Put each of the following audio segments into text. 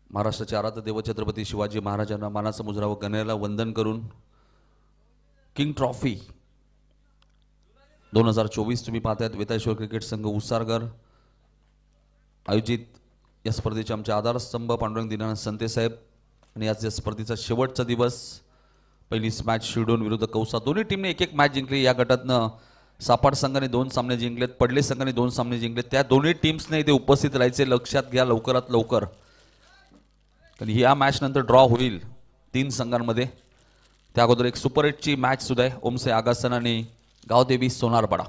महाराष्ट्राचे आराध्य देव छत्रपती शिवाजी महाराजांना मानाचा मुजरा व गणेला वंदन करून किंग ट्रॉफी 2024 तुम्ही पाहतायत वेताळेश्वर क्रिकेट संघ उसारगर आयोजित या स्पर्धेचे आमचे आधारस्तंभ पांडुरंग दीनानाथ संते साहेब आणि आज या स्पर्धेचा शेवटचा दिवस पहिली मॅच शिरडोन विरुद्ध कौसा दोन्ही टीमने एक एक मॅच जिंकली या गटातनं सापाड संघाने 2 सामने जिंकलेत पडले संघाने 2 सामने जिंकलेत त्या दोन्ही टीम्सने इथे उपस्थित राहायचे लक्षात घ्या लवकरात लवकर कारण या मॅच नंतर ड्रॉ होईल 3 संघांमध्ये त्या अगोदर एक सुपर 8 ची मॅच सुद्धा आहे ओमसे आगासन आणि गावदेवी सोनारपाडा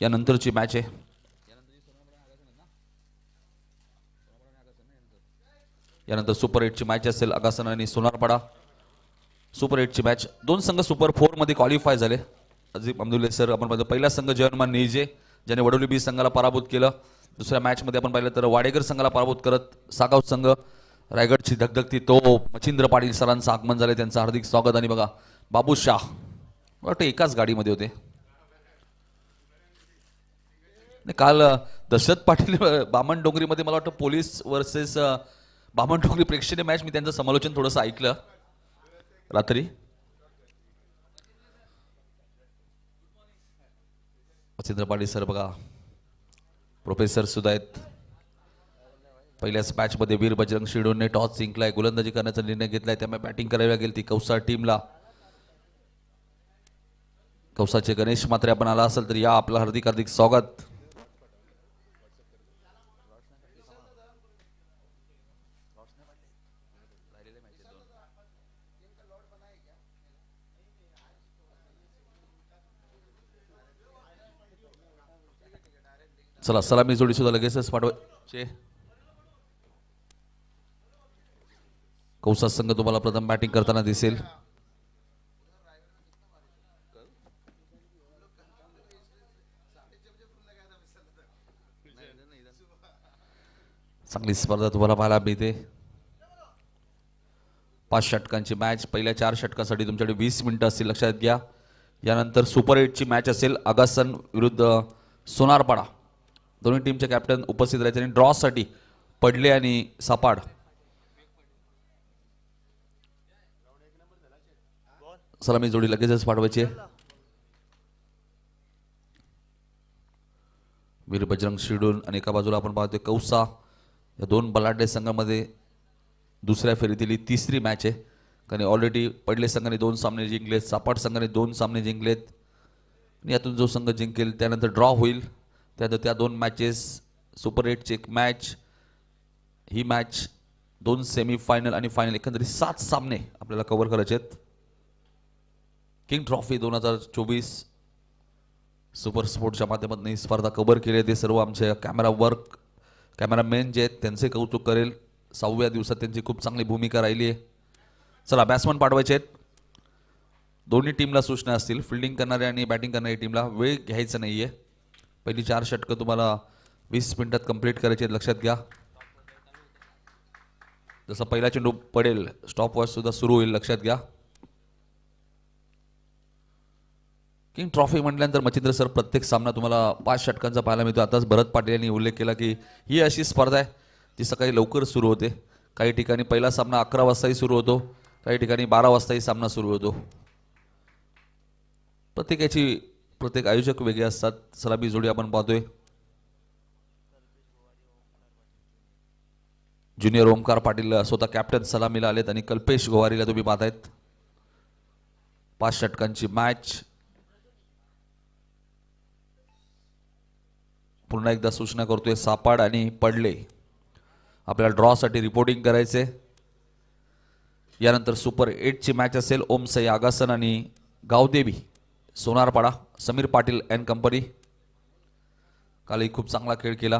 या नंतरची मॅच आहे यानंतर सुपर 8 ची मॅच असेल आगासन आणि सोनारपाडा सुपर 8 ची मॅच 2 संघ सुपर 4 मध्ये क्वालिफाय झाले अजिब अब्दुल्ले सर आपण पाहतो पहिला संघ जयनमान नेजे ज्याने वडोली बी संघाला पराभूत केलं दुसऱ्या मॅच मध्ये आपण पाहिलं तर वाडेकर संघाला पराभूत करत सागाव संघ रायगडची धगधगती तो मच्छिंद्र पाटील सरांचं आगमन झाले त्यांचं हार्दिक स्वागत आणि बघा बाबू शाह वाटतं एकाच गाडीमध्ये होते काल दशरथ पाटील बामण डोंगरीमध्ये मला वाटतं पोलीस वर्सेस बामण डोंगरी प्रेक्षणीय मॅच मी त्यांचं समालोचन थोडंसं ऐकलं रात्री मच्छिंद्र पाटील सर बघा प्रोफेसर सुद्धा आहेत पहिल्याच मॅच मध्ये वीर बजरंग शिरडोनने टॉस जिंकलाय गोलंदाजी करण्याचा निर्णय घेतलाय त्यामुळे बॅटिंग करायला गेली ती कौसा टीमला कौसाचे गणेश मात्रे आपण आला असेल तर या आपलं हार्दिक हार्दिक स्वागत चला सलामी जोडी सुद्धा लगेचच पाठवायचे कौसा संघ तुम्हाला प्रथम बॅटिंग करताना दिसेल चांगली स्पर्धा तुम्हाला पाहायला मिळते 5 षटकांची मॅच पहिल्या 4 षटकासाठी तुमच्याकडे 20 मिनिटं असतील लक्षात घ्या यानंतर सुपर 8 ची मॅच असेल आगासन विरुद्ध सोनारपाडा दोन्ही टीमचे कॅप्टन उपस्थित राहायचे आणि ड्रॉ साठी पडले आणि सापाड सलामी जोडी लगेचच पाठवायची वीर बजरंग शिरडोन आणि एका बाजूला आपण पाहतोय कौसा या 2 बलाढ्य संघामध्ये दुसऱ्या फेरीतील ही 3री मॅच आहे कारण ऑलरेडी पडले संघाने 2 सामने जिंकलेत सापाड संघाने 2 सामने जिंकलेत आणि यातून जो संघ जिंकेल त्यानंतर ड्रॉ होईल त्यानंतर त्या 2 मॅचेस सुपर 8 ची एक मॅच ही मॅच 2 सेमीफायनल आणि फायनल एकंदरीत 7 सामने आपल्याला कव्हर करायचे आहेत किंग ट्रॉफी 2024 सुपर स्पोर्टच्या माध्यमातून ही स्पर्धा कव्हर केली आहे ते सर्व आमचे कॅमेरामॅन जे आहेत त्यांचे कौतुक करेल 6व्या दिवसात त्यांची खूप चांगली भूमिका राहिली आहे चला बॅट्समन पाठवायचे आहेत दोन्ही टीमला सूचना असतील फिल्डिंग करणारे आणि बॅटिंग करणारी टीमला वेळ घ्यायचा नाहीये पहिली 4 षटकं तुम्हाला 20 मिनिटात कंप्लीट करायचे आहेत लक्षात घ्या जसा पहिला चेंडू पडेल स्टॉप वॉच सुद्धा सुरू होईल लक्षात घ्या किंग ट्रॉफी म्हटल्यानंतर मच्छिंद्र सर प्रत्येक सामना तुम्हाला 5 षटकांचा पाहायला मिळतो आताच भरत पाटील यांनी उल्लेख केला की ही अशी स्पर्धा आहे ती सकाळी लवकर सुरू होते काही ठिकाणी पहिला सामना 11 वाजताही सुरू होतो काही ठिकाणी 12 वाजताही सामना सुरू होतो प्रत्येक आयोजक वेगळे असतात सलामी जोडी आपण पाहतोय ज्युनियर ओमकार पाटील स्वतः कॅप्टन सलामीला आलेत आणि कल्पेश गोवारीला तुम्ही पाहतायत 5 षटकांची मॅच पुन्हा एकदा सूचना करतोय सापाड आणि पडले आपल्याला ड्रॉ साठी रिपोर्टिंग करायचे यानंतर सुपर 8 ची मॅच असेल ओमसई आगासन आणि गावदेवी सोनारपाडा समीर पाटील अँड कंपनी कालही खूप चांगला खेळ केला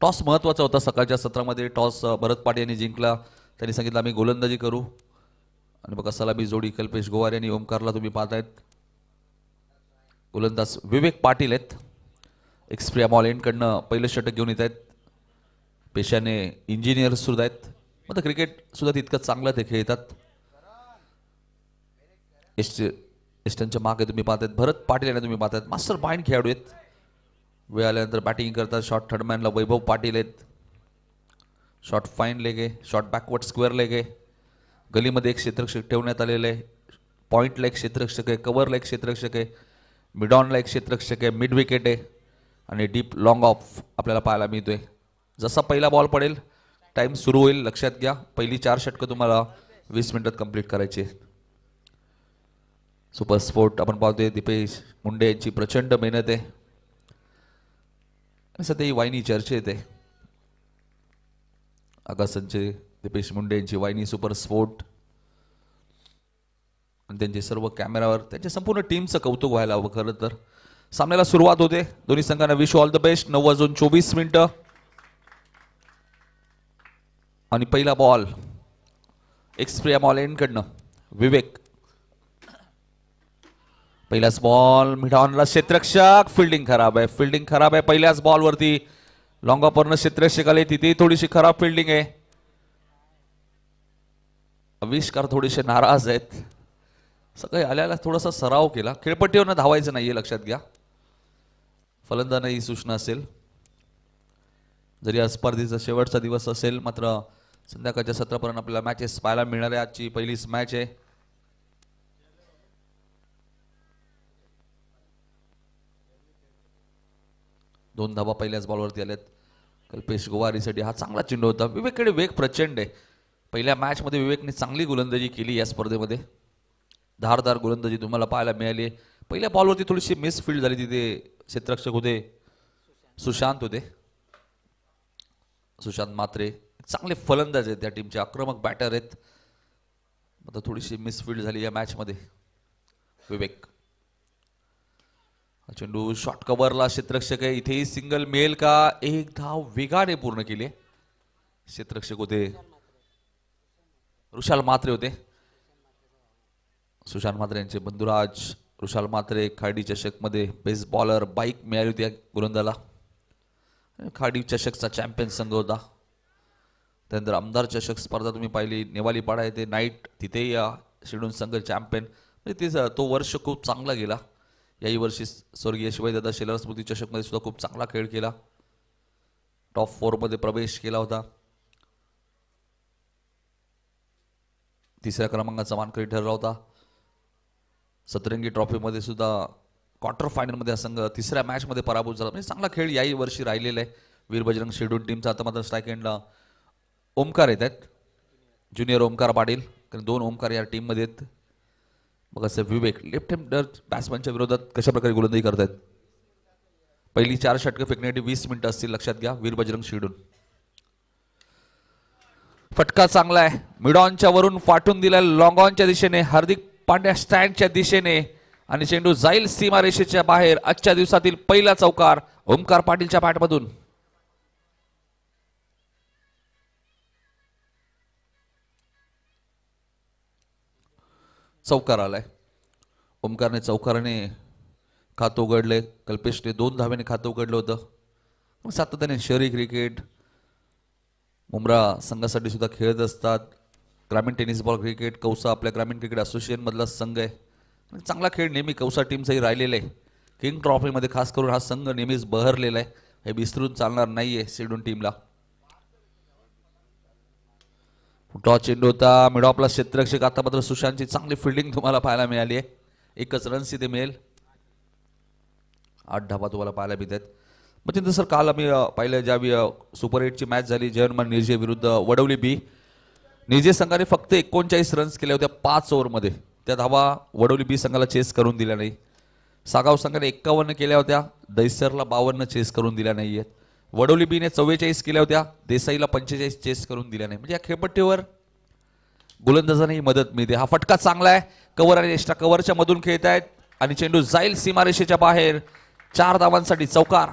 टॉस महत्त्वाचा होता सकाळच्या सत्रामध्ये टॉस भरत पाटील यांनी जिंकला त्यांनी सांगितलं आम्ही गोलंदाजी करू आणि बघा सलामी जोडी कल्पेश गोवारी आणि ओमकारला तुम्ही पाहतायत गोलंदाज विवेक पाटील आहेत एक्सप्रिया मॉल एंडकडनं पहिलं षटक घेऊन येत आहेत पेशाने इंजिनियर सुद्धा आहेत मग क्रिकेट सुद्धा तितकं चांगलं ते खेळतात एस्टनच्या मागे तुम्ही पाहतायत भरत पाटील यांना तुम्ही पाहतायत मास्टर माइंड खेळाडू आहेत वेळ आल्यानंतर बॅटिंग करतात. शॉर्ट थर्डमॅनला वैभव पाटील आहेत. शॉर्ट फाईन लेग आहे. शॉर्ट बॅकवर्ड स्क्वेअर लेग आहे. गलीमध्ये एक क्षेत्ररक्षक ठेवण्यात आलेलं आहे. पॉईंटला एक क्षेत्ररक्षक आहे. कव्हरला एक क्षेत्ररक्षक आहे. मिडॉनला एक क्षेत्ररक्षक आहे. मिड विकेट आहे आणि डीप लॉंग ऑफ आपल्याला पाहायला मिळतोय. जसा पहिला बॉल पडेल टाइम सुरू होईल. लक्षात घ्या, पहिली 4 षटकं तुम्हाला 20 मिनिटात कंप्लीट करायची. सुपर स्पोर्ट आपण पाहतोय दीपेश मुंडे यांची प्रचंड मेहनत आहे. सध्या ही वाहिनी चर्चेत आहे. आकाशचे दीपेश मुंडे यांची वाहिनी सुपर स्पोर्ट आणि त्यांचे सर्व कॅमेरावर त्यांच्या संपूर्ण टीमचं कौतुक व्हायला हवं. खरं तर सामन्याला सुरुवात होते. दोन्ही संघांना विश ऑल द बेस्ट. 9:24 आणि पहिला बॉल एक्सप्रिया मॉलेनकडनं विवेक. पहिलाच बॉल मिडॉनला क्षेत्ररक्षक. फिल्डिंग खराब आहे. फिल्डिंग खराब आहे. पहिल्याच बॉलवरती लॉंग ऑफरनं क्षेत्ररक्षक आले. तिथे थोडीशी खराब फिल्डिंग आहे. आविष्कार थोडेसे नाराज आहेत. सकाळी आल्याला थोडासा सराव केला. खेळपट्टीवरनं धावायचं नाहीये, लक्षात घ्या. फलंदाजांना ही सूचना असेल. जरी आज स्पर्धेचा शेवटचा दिवस असेल मात्र संध्याकाळच्या सत्रापर्यंत आपल्याला मॅचेस पाहायला मिळणार आहे. आजची पहिलीच मॅच आहे. दोन धावा पहिल्याच बॉलवरती आल्यात. कल्पेश गोवारीसाठी हा चांगला चेंडू होता. विवेककडे वेग प्रचंड आहे. पहिल्या मॅचमध्ये विवेकने चांगली गोलंदाजी केली. या स्पर्धेमध्ये धारदार गोलंदाजी तुम्हाला पाहायला मिळाली. पहिल्या बॉलवरती थोडीशी मिसफील्ड झाली. तिथे क्षेत्ररक्षक होते सुशांत होते. सुशांत मात्रे चांगले फलंदाज आहेत. त्या टीमचे आक्रमक बॅटर आहेत. आता थोडीशी मिसफील्ड झाली या मॅचमध्ये. विवेक चेंडू शॉर्ट कव्हरला क्षेत्ररक्षक आहे. इथेही सिंगल मिळेल का? एक धाव वेगाने पूर्ण केली. क्षेत्ररक्षक होते ऋषाल मात्रे होते. सुशांत मात्रे यांचे बंधुराज ऋषाल मात्रे. खाडी चषक मध्ये बेस्ट बॉलर बाईक मिळाली होती गोलंदाला. खाडी चषकचा चॅम्पियन संघ होता. त्यानंतर आमदार चषक स्पर्धा तुम्ही पाहिली. नेवालीपाडा येथे नाईट तिथेही शिडून संघ चॅम्पियन. म्हणजे तो वर्ष खूप चांगला गेला. याही वर्षी स्वर्गीय शिवाजीदादा शेलार स्मृती चषकमध्ये सुद्धा खूप चांगला खेळ केला. टॉप 4 मध्ये प्रवेश केला होता. 3ऱ्या क्रमांकाचा मानकरी ठरला होता. सतरंगी ट्रॉफीमध्ये सुद्धा क्वार्टर फायनलमध्ये हा संघ 3ऱ्या मॅचमध्ये पराभूत झाला. म्हणजे चांगला खेळ याही वर्षी राहिलेला आहे वीर बजरंग शेडून टीमचा. आता मात्र स्ट्राईक एंडला ओमकार येत आहेत. ज्युनियर ओमकार पाटील. कारण 2 ओमकार या टीममध्ये आहेत. बघा असं विवेक लेफ्ट हँडर बॅट्समॅनच्या विरोधात कशा प्रकारे गोलंदाजी करतायत. पहिली 4 षटकं फेकण्यासाठी 20 मिनिटं असतील, लक्षात घ्या. वीर बजरंग शेडून फटका चांगला आहे. मिडॉनच्या वरून फाटून दिला लॉंग ऑनच्या दिशेने. हार्दिक पांड्या स्टँडच्या दिशेने आणि चेंडू जाईल सीमारेषेच्या बाहेर. आजच्या दिवसातील पहिला चौकार ओमकार पाटीलच्या बॅटमधून. चौकार आलाय. ओमकारने चौकाराने खातं उघडले. कल्पेशने 2 धाव्याने खातं उघडलं होतं. सातत्याने शहरी क्रिकेट मुंब्रा संघासाठी सुद्धा खेळत असतात. ग्रामीण टेनिस बॉल क्रिकेट कौसा आपल्या ग्रामीण क्रिकेट असोसिएशन मधला संघ आहे. चांगला खेळ नेहमी कौसा टीमचाही राहिलेला आहे. किंग ट्रॉफीमध्ये खास करून हा संघ नेहमीच बहरलेला आहे. हे विसरून चालणार नाहीये शेडून टीमला. टॉस चेंडू होता. मिडॉपला क्षेत्ररक्षक. आता मात्र सुशांतची चांगली फिल्डिंग तुम्हाला पाहायला मिळाली आहे. 1च रन्स इथे मिळेल. 8 धावा तुम्हाला पाहायला मिळत आहेत. म्हणजे सर काल आम्ही पाहिलं ज्यावेळी सुपर 8ची मॅच झाली जर्मन निर्जे विरुद्ध वडवली बी. निर्जे संघाने फक्त 39 रन्स केल्या होत्या 5 ओव्हरमध्ये. त्या धावा वडवली बी संघाला चेस करून दिल्या नाही. सागाव संघाने 51 केल्या होत्या. दैसरला 52 चेस करून दिल्या नाही आहेत. वडवली बीने 44 केल्या होत्या. देसाईला 45 चेस करून दिल्या नाही. म्हणजे या खेळपट्टीवर गोलंदाजांनाही मदत मिळते. हा फटका चांगला आहे. कव्हर आणि एक्स्ट्रा कव्हरच्या मधून खेळत आहेत आणि चेंडू जाईल सीमारेषेच्या बाहेर. 4 धावांसाठी चौकार.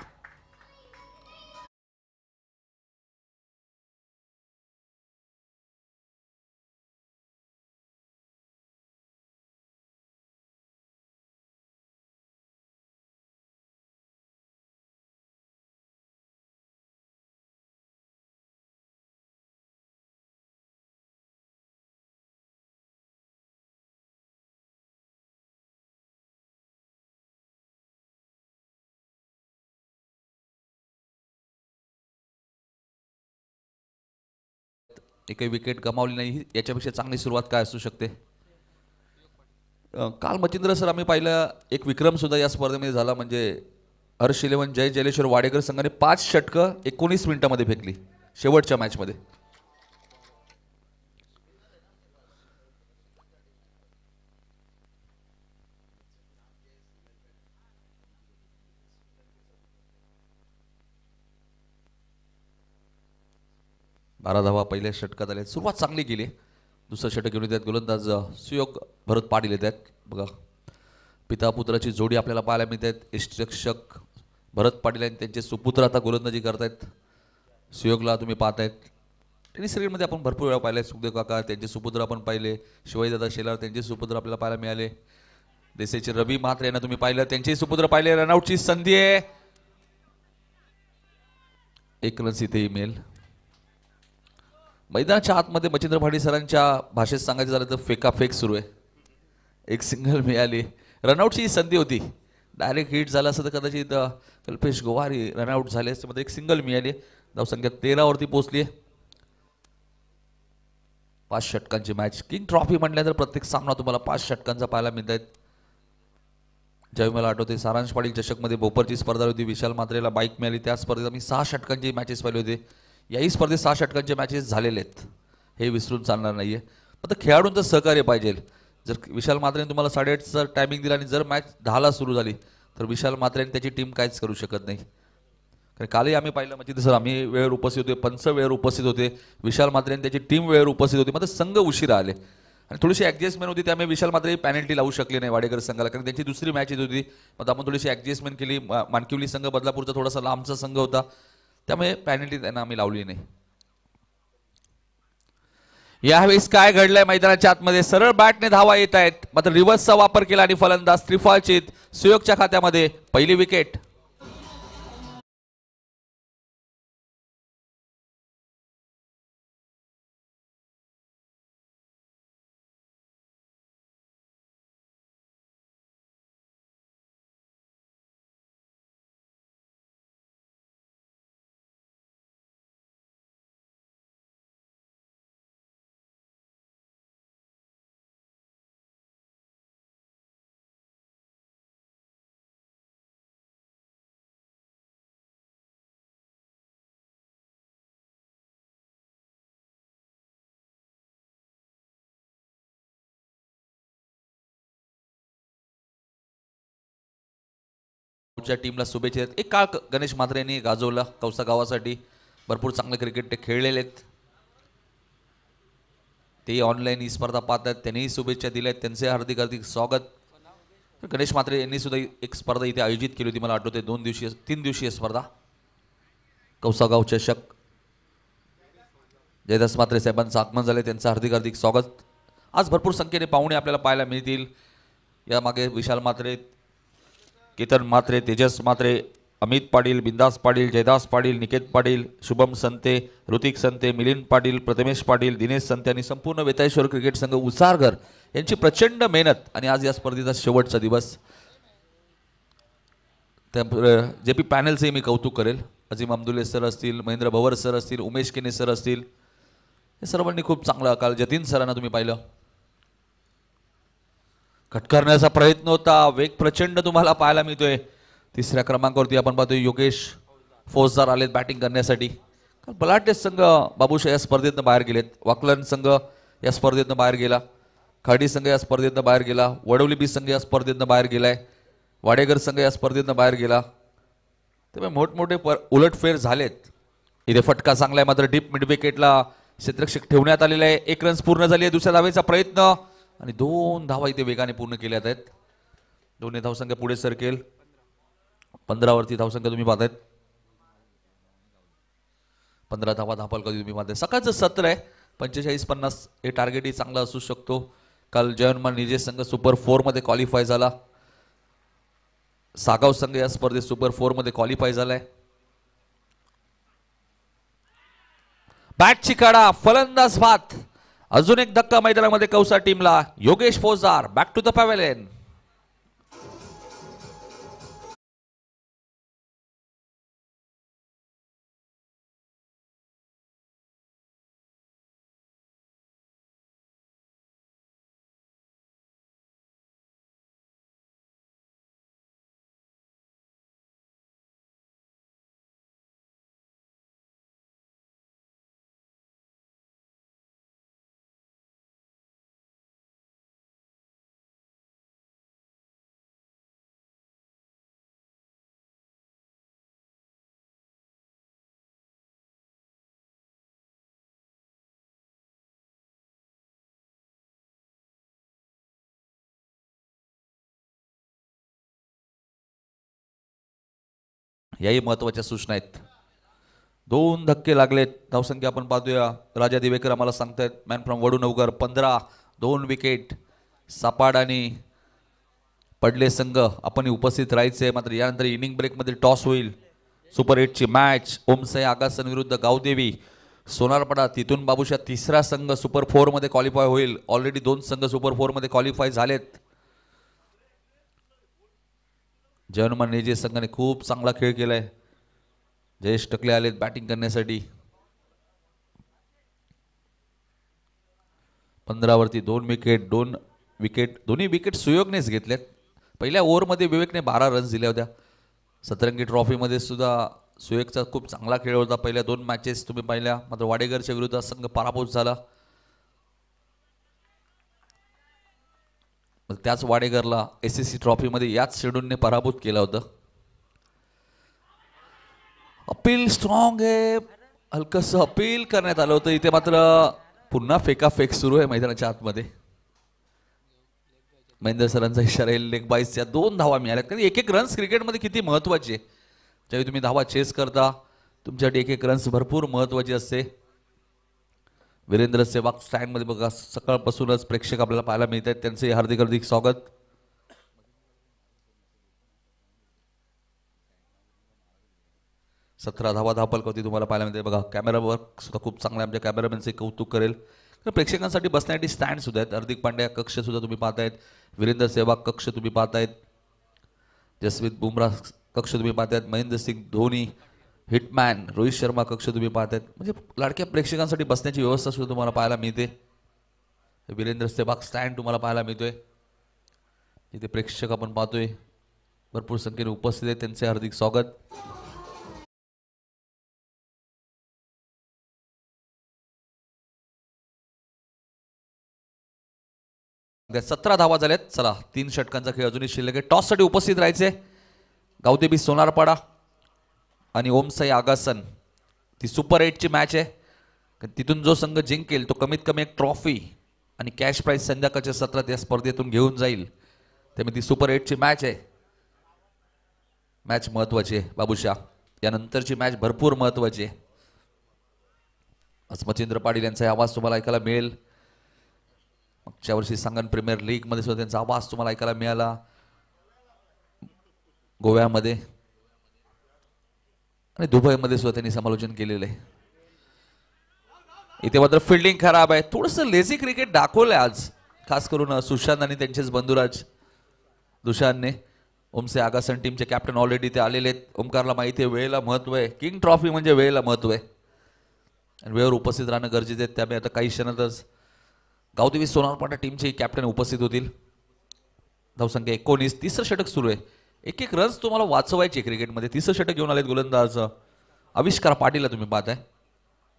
एकही विकेट गमावली नाही. याच्यापेक्षा चांगली सुरुवात काय असू शकते. काल मच्छिंद्र सर आम्ही पाहिलं एक विक्रम सुद्धा या स्पर्धेमध्ये झाला, म्हणजे हर्ष इलेव्हन जय जलेश्वर वाडेकर संघाने 5 षटकं 19 मिनिटांमध्ये फेकली शेवटच्या मॅचमध्ये. बारा धावा पहिल्या षटकात आले. सुरुवात चांगली केली. दुसरं षटक घेऊन येतात गोलंदाज सुयोग भरत पाटील येतात. बघा पिता पुत्राची जोडी आपल्याला पाहायला मिळतात. यष्टिरक्षक भरत पाटील आणि त्यांचे सुपुत्र आता गोलंदाजी करतायत. सुयोगला तुम्ही पाहतायत. टेनिस क्रिकेटमध्ये आपण भरपूर वेळा पाहिले. सुखदेव काका त्यांचे सुपुत्र आपण पाहिले. शिवाजीदादा शेलार त्यांचे सुपुत्र आपल्याला पाहायला मिळाले. देसाईचे रवी म्हात्रे यांना तुम्ही पाहिलं, त्यांचे सुपुत्र पाहिले. रनआउटची संधी आहे. एक रन इथेही मिळेल. मैदानाच्या आतमध्ये मच्छिंद्र भाडी सरांच्या भाषेत सांगायचं झालं तर फेकाफेक सुरू आहे. एक सिंगल मिळाली. रनआउटची संधी होती. डायरेक्ट हिट झाला असं तर कदाचित कल्पेश गोवारी रनआउट झाले असते. मध्ये एक सिंगल मिळाली. धावसंख्या 13 वरती पोहोचली. 5 षटकांची मॅच. किंग ट्रॉफी म्हटल्यानंतर प्रत्येक सामना तुम्हाला 5 षटकांचा पाहायला मिळत आहेत. ज्यावेळी मला आठवते सारांश पाटील चषकमध्ये भोपरची स्पर्धा होती, विशाल मात्रेला बाईक मिळाली. त्या स्पर्धेत आम्ही 6 षटकांची मॅचेस पाहिले होते. याही स्पर्धेत 6 षटकांचे मॅचेस झालेले आहेत. हे विसरून चालणार नाहीये. फक्त खेळाडूंचं सहकार्य पाहिजे. जर विशाल मात्रेने तुम्हाला 8:30चा टायमिंग दिला आणि जर मॅच 10ला सुरू झाली तर विशाल मात्रे आणि त्याची टीम काहीच करू शकत नाही. कारण कालही आम्ही पाहिलं म्हणजे सर आम्ही वेळेवर उपस्थित होते, पंच वेळेवर उपस्थित होते, विशाल मात्रे आणि त्याची टीम वेळेवर उपस्थित होती. मात्र संघ उशिरा आले आणि थोडीशी ॲडजस्टमेंट होती. त्यामुळे विशाल मात्रे पेनल्टी लावू शकले नाही वाडेकर संघाला, कारण त्यांची दुसरी मॅच येत होती. मग आपण थोडीशी ॲडजस्टमेंट केली. मानकिवली संघ बदलापूरचा थोडासा लांबचा संघ होता, त्यामुळे पेनल्टी त्यांना आम्ही लावली नाही. यावेळेस काय घडलंय मैदानाच्या आतमध्ये. सरळ बॅटने धावा येत आहेत, मात्र रिव्हर्सचा वापर केला आणि फलंदाज त्रिफळचित. सुयोगच्या खात्यामध्ये पहिली विकेट. टीमला शुभेच्छा. एक काळ गणेश म्हात्रे यांनी गाजवला कौसा गावासाठी. भरपूर चांगलं क्रिकेट ते खेळलेले आहेत. ते ऑनलाईन ही स्पर्धा पाहतात, त्यांनीही शुभेच्छा दिल्या आहेत. त्यांचे हार्दिक हार्दिक स्वागत. गणेश म्हात्रे यांनी सुद्धा एक स्पर्धा इथे आयोजित केली होती, मला आठवते 3 दिवसीय स्पर्धा कौसागाव चषक. जयदास म्हात्रे साहेबांचं आगमन झाले, त्यांचं हार्दिक हार्दिक स्वागत. आज भरपूर संख्येने पाहुणे आपल्याला पाहायला मिळतील. यामागे विशाल म्हात्रे, केतन म्हात्रे, तेजस म्हात्रे, अमित पाटील, बिंदास पाटील, जयदास पाटील, निकेत पाटील, शुभम संते, ऋतिक संते, मिलिंद पाटील, प्रथमेश पाटील, दिनेश संते आणि संपूर्ण वेताळेश्वर क्रिकेट संघ उसारघर यांची प्रचंड मेहनत. आणि आज या स्पर्धेचा शेवटचा दिवस. त्या जे पी पॅनलचंही मी कौतुक करेल. अजीम अब्दुल्ले सर असतील, महेंद्र भवर सर असतील, उमेश केने सर असतील, हे सर्वांनी खूप चांगला. काल जतीन सरांना तुम्ही पाहिलं, कट करण्याचा प्रयत्न होता. वेग प्रचंड तुम्हाला पाहायला मिळतोय. 3ऱ्या क्रमांकावरती आपण पाहतोय योगेश फौजदार आलेत बॅटिंग करण्यासाठी. काल बलाढ्य संघ बाबूशाह या स्पर्धेतनं बाहेर गेलेत. वाकलन संघ या स्पर्धेतनं बाहेर गेला. खर्डी संघ या स्पर्धेतनं बाहेर गेला. वडवली बी संघ या स्पर्धेतनं बाहेर गेलाय. वाडेकर संघ या स्पर्धेतनं बाहेर गेला. त्यामुळे मोठमोठे उलटफेर झालेत. इथे फटका चांगला आहे, मात्र डीप मिड विकेटला क्षेत्ररक्षक ठेवण्यात आलेला आहे. 1 रन पूर्ण झाली आहे. दुसऱ्या धावेचा प्रयत्न आणि 2 धावा इथे वेगाने पूर्ण केल्यात आहेत. दोन्ही धावसंख्या पुढे सरकेल. 15 वरती धावसंख्या तुम्ही पाहतायत. 15 धावा धापाल कधी तुम्ही पाहताय. सकाळचं सत्र आहे. 45-50 हे टार्गेटही चांगलं असू शकतो. काल जयनमान निजे संघ सुपर 4 मध्ये क्वालिफाय झाला. सागाव संघ या स्पर्धेत सुपर 4 मध्ये क्वालिफाय झालाय. बॅटची कडा, फलंदाज भात. अजून एक धक्का मैदानामध्ये कौसा टीमला. योगेश फौजदार बॅक टू द पॅव्हेलियन. याही महत्त्वाच्या सूचना आहेत. 2 धक्के लागलेत. धावसंख्या आपण पाहतोया. राजा दिवेकर आम्हाला सांगतायत मॅन फ्रॉम वडूनगर 15, 2 विकेट. सापाड आणि पडले संघ आपण उपस्थित राहायचे. मात्र यानंतर इनिंग ब्रेकमध्ये टॉस होईल. सुपर 8ची मॅच ओमसाई आगासन विरुद्ध गावदेवी सोनारपाडा. तिथून बाबूशा तिसरा संघ सुपर 4 मध्ये क्वालिफाय होईल. ऑलरेडी 2 संघ सुपर 4 मध्ये क्वालिफाय झालेत. जर्मन नेजे संघाने खूप चांगला खेळ केलाय. जयेश टकले आलेत बॅटिंग करण्यासाठी. 15 वरती 2 विकेट. दोन्ही विकेट सुयोगनेच घेतल्यात. पहिल्या ओव्हरमध्ये विवेकने 12 रन्स दिल्या होत्या. सतरंगी ट्रॉफीमध्ये सुद्धा सुयोगचा खूप चांगला खेळ होता. पहिल्या 2 मॅचेस तुम्ही पाहिल्या. मात्र वाडेकरच्या विरुद्ध संघ पराभूत झाला. त्याच वाडेकरला SSC ट्रॉफीमध्ये याच शेड्यूलने पराभूत केलं होतं. अपील स्ट्रॉंग आहे. हलकंसं अपील करण्यात आलं होतं. इथे मात्र पुन्हा फेकाफेक सुरू आहे मैदानाच्या आतमध्ये. महेंद्र सरांचा इशारा आहे. लेग बाईसच्या 2 धावा मिळाल्यात. कारण एक रन्स क्रिकेटमध्ये किती महत्त्वाची आहे. ज्यावेळी तुम्ही धावा चेस करता तुमच्यासाठी एक रन्स भरपूर महत्त्वाची असते. वीरेंद्र सेवाग स्टँडमध्ये बघा सकाळपासूनच प्रेक्षक आपल्याला पाहायला मिळत आहेत. त्यांचे हार्दिक हार्दिक स्वागत. सतरा धावा धावपलकवती तुम्हाला पाहायला मिळते बघा. कॅमेरा वर्क सुद्धा खूप चांगला आहे. आमच्या कॅमेरामॅनचे कौतुक करेल. तर प्रेक्षकांसाठी बसण्यासाठी स्टँड सुद्धा आहेत. हार्दिक पांड्या कक्ष सुद्धा तुम्ही पाहतायत. वीरेंद्र सेवाग कक्ष तुम्ही पाहतायत. जसप्रीत बुमराह कक्ष तुम्ही पाहतायत. महेंद्र सिंग धोनी हिटमॅन रोहित शर्मा कक्ष तुम्ही पाहतायत. म्हणजे लाडक्या प्रेक्षकांसाठी बसण्याची व्यवस्था सुद्धा तुम्हाला पाहायला मिळते. वीरेंद्र सेवाग स्टँड तुम्हाला पाहायला मिळतोय. इथे प्रेक्षक आपण पाहतोय भरपूर संख्येने उपस्थित आहेत. त्यांचे हार्दिक स्वागत. 17 धावा झाल्यात. चला 3 षटकांचा खेळ अजूनही शिल्लक आहे. टॉससाठी उपस्थित राहायचे. गावदेवी सोनारपाडा आणि ओमसाई आगासन. ती सुपर 8ची मॅच आहे. तिथून जो संघ जिंकेल तो कमीत कमी एक ट्रॉफी आणि कॅश प्राइज संध्याकाळच्या सत्रात या स्पर्धेतून घेऊन जाईल. त्यामुळे ती सुपर 8ची मॅच आहे. मॅच महत्त्वाची आहे बाबूशा. यानंतरची मॅच भरपूर महत्त्वाची आहे. आज मच्छिंद्र पाटील यांचा आवाज तुम्हाला ऐकायला मिळेल. मागच्या वर्षी सांगन प्रीमियर लीग मध्ये सुद्धा त्यांचा आवाज तुम्हाला ऐकायला मिळाला गोव्यामध्ये आणि दुबईमध्ये सुद्धा त्यांनी समालोचन केलेलं आहे. इथे मात्र फिल्डिंग खराब आहे. थोडंसं लेझी क्रिकेट दाखवलंय आज खास करून सुशांत आणि त्यांचेच बंधुराज दुशांतने. ओमसे आगासन टीमचे कॅप्टन ऑलरेडी ते आलेले आहेत. ओमकारला माहिती आहे वेळेला महत्व आहे. किंग ट्रॉफी म्हणजे वेळेला महत्व आहे आणि वेळेवर उपस्थित राहणं गरजेचं आहे. त्यामुळे आता काही क्षणातच गावदेवी सोनारपाडा टीमचे कॅप्टन उपस्थित होतील. धावसंख्या 19. तिसरं षटक सुरू आहे. एक रन्स तुम्हाला वाचवायचे क्रिकेटमध्ये. तिसरं षटक घेऊन आलेत गोलंदाज आविष्कार पाटीलला तुम्ही पाहताय.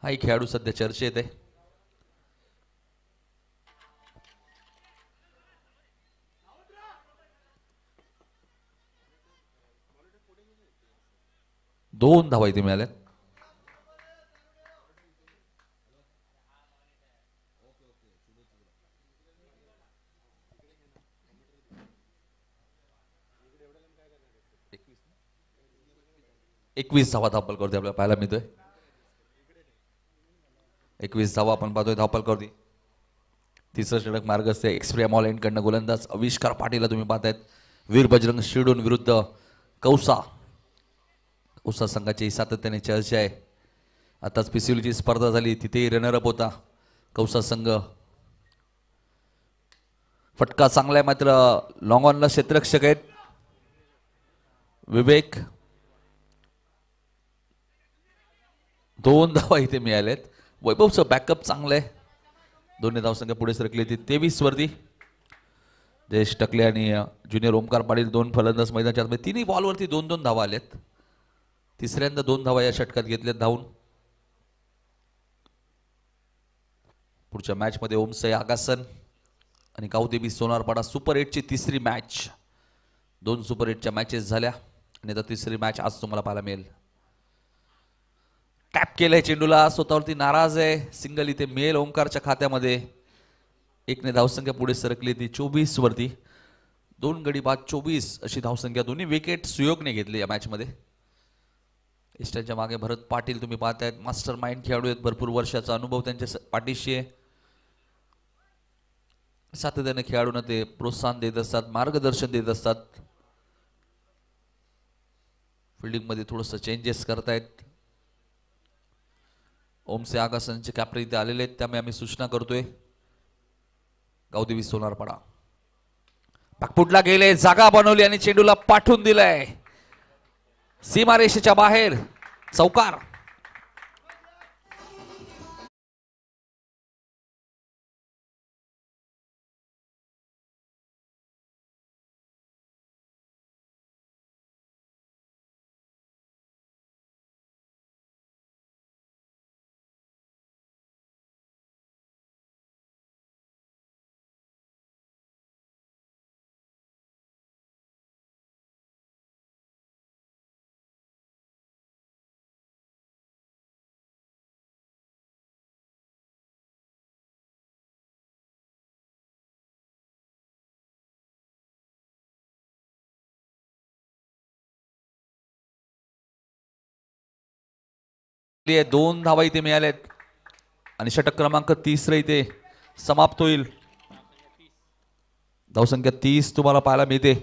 हाही खेळाडू सध्या चर्चेत आहे. दोन धावा इथे मिळाल्यात. एकवीस धावा धावपलकवरती आपल्याला पाहायला मिळतोय. 21 धावा आपण पाहतोय धावपलकवरती. तिसरं षटक मार्गस्थ एक्सप्रिया मॉल एंडकडनं गोलंदाज आविष्कार पाटीलला तुम्ही पाहतायत. वीर बजरंग शिरडून विरुद्ध कौसा. कौसा संघाची सातत्याने चर्चा आहे. आताच पिसिलीची स्पर्धा झाली तिथेही रनरअप होता कौसा संघ. फटका चांगला आहे मात्र लॉंग ऑनला क्षेत्ररक्षक आहेत विवेक. 2 धावा इथे मिळाल्यात. वैभवचं बॅकअप चांगलं आहे. दोन्ही धावसंख्या पुढे सरकली ती 23 वरती. जयेश टकले आणि ज्युनियर ओमकार पाटील 2 फलंदाज मैदानाच्या आतमध्ये. तिन्ही बॉलवरती 2-2 धावा आल्यात. तिसऱ्यांदा 2 धावा या षटकात घेतल्यात धावून. पुढच्या मॅच मध्ये ओमसाई आगासन आणि गावदेवी सोनारपाडा सुपर 8ची तिसरी मॅच. 2 सुपर 8च्या मॅचेस झाल्या आणि आता तिसरी मॅच आज तुम्हाला पाहायला मिळेल. टॅप केलंय चेंडूला. स्वतःवरती नाराज आहे. सिंगल इथे मिळेल ओमकारच्या खात्यामध्ये. 1ने धावसंख्या पुढे सरकली ती 24 वरती. 2 गडी बाद 24 अशी धावसंख्या. दोन्ही विकेट सुयोगने घेतली या मॅच मध्ये. इष्टांच्या मागे भरत पाटील तुम्ही पाहतायत, मास्टर माइंड खेळाडू आहेत, भरपूर वर्षाचा अनुभव त्यांच्या पाठीशी आहे. सातत्याने खेळाडूंना ते प्रोत्साहन देत असतात, मार्गदर्शन देत असतात. फिल्डिंग मध्ये थोडंसं चेंजेस करतायत. ओमसे आगासनचे कॅप्टन इथे आलेले आहेत, त्यामुळे आम्ही सूचना करतोय. गावदेवी सोनारपाडा बॅकफुटला गेले, जागा बनवली आणि चेंडूला पाठवून दिलाय सीमारेषेच्या बाहेर. चौकार. दोन धावा इथे मिळाल्यात आणि षटक क्रमांक 30 इथे समाप्त होईल. धावसंख्या 30 तुम्हाला पाहायला मिळते.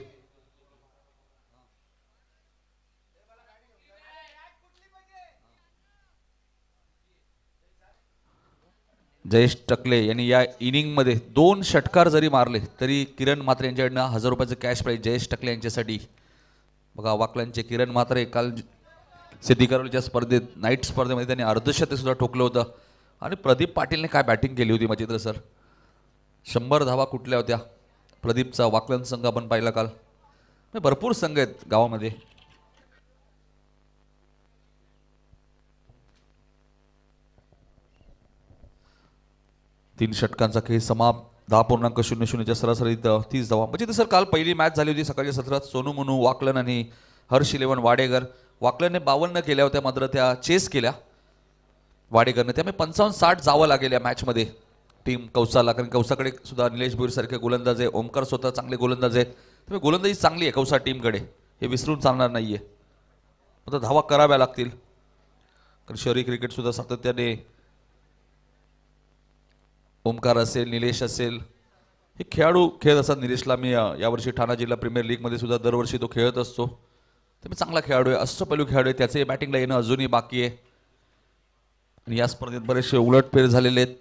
जयेश टकले यांनी या इनिंग मध्ये 2 षटकार जरी मारले तरी किरण म्हात्रे यांच्याकडनं 1000 रुपयाचं कॅश प्राइज जयेश टकले यांच्यासाठी. बघा वाकलांचे किरण म्हात्रे काल सिद्धिकरच्या स्पर्धेत नाईट स्पर्धेमध्ये त्यांनी अर्धशतक सुद्धा ठोकलं होतं. आणि प्रदीप पाटीलने काय बॅटिंग केली होती मचिंद्र सर. 100 धावा कुठल्या होत्या. प्रदीपचा वाकलन संघ आपण पाहिला काल. भरपूर संघ आहेत गावामध्ये. तीन षटकांचा खेळ समाप्त. 10.00च्या सरासरीत 30 धावा. म्हणजे सर काल पहिली मॅच झाली होती सकाळच्या सत्रात. सोनू मुनू वाकलन आणि हर्ष इलेवन वाडेकर. वाकलनने 52 केल्या होत्या मात्र त्या चेस केल्या वाडेकरने. त्यामुळे 55-60 जावं लागेल या मॅच मध्ये टीम कौसाला. कारण कौसाकडे सुद्धा निलेश भोईर सारखे गोलंदाज आहे. ओमकार स्वतः चांगले गोलंदाज आहेत. त्यामुळे गोलंदाजी चांगली आहे कौसा टीमकडे, हे विसरून चालणार नाहीये. आता धावा कराव्या लागतील कारण शहरी क्रिकेट सुद्धा सातत्याने ओमकार असेल, निलेश असेल, हे खेळाडू खेळत असतात. निलेशला मी यावर्षी ठाणा जिल्हा प्रीमियर लीग मध्ये सुद्धा दरवर्षी तो खेळत असतो. त्यामुळे चांगला खेळाडू आहे, अष्टपैलू खेळाडू आहे. त्याचे बॅटिंगला येणं अजूनही बाकी आहे. आणि या स्पर्धेत बरेचसे उलटफेर झालेले आहेत.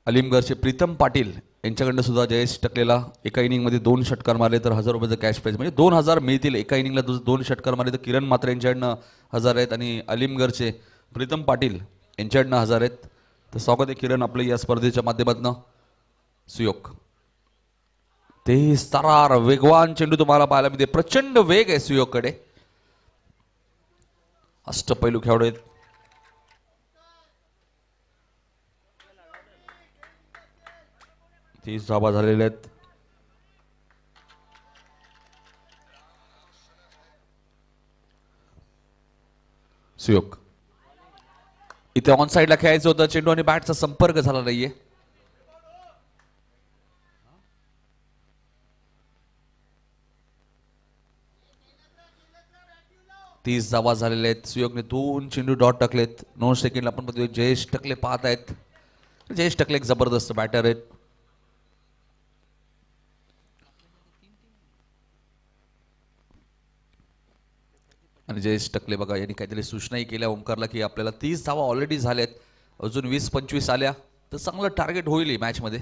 अलिमगडचे प्रीतम पाटील यांच्याकडनं सुद्धा जयेश टकलेला एका इनिंगमध्ये 2 षटकार मारले तर 1000 रुपयाचं कॅश प्राइज, म्हणजे 2000 मिळतील एका इनिंगला. 2 षटकार मारले तर किरण म्हात्रे यांच्याकडनं 1000 आहेत आणि अलिमगडचे प्रीतम पाटील यांच्याकडनं 1000 आहेत. तर स्वागत आहे किरण आपलं या स्पर्धेच्या माध्यमातून. सुयोग ते सरार वेगवान चेंडू तुम्हाला पाहायला मिळते. प्रचंड वेग आहे सुयोगकडे. अष्टपैलू खेळाडू आहेत. तीस धावा झालेल्या आहेत. सुयोग इथे ऑन साइडला खेळायचं होतं. चेंडू आणि बॅटचा संपर्क झाला नाहीये. तीस धावा झालेल्या आहेत. सुयोगने 2 चेंडू डॉट टाकलेत. 9 सेकंडला आपण बघतोय जयेश टकले पाहत आहेत. जयेश टकले एक जबरदस्त बॅटर आहेत. आणि जयेश टकले बघा यांनी काहीतरी सूचनाही केल्या ओमकारला की आपल्याला 30 धावा ऑलरेडी झाल्यात, अजून 20-25 आल्या तर चांगलं टार्गेट होईल मॅच मध्ये.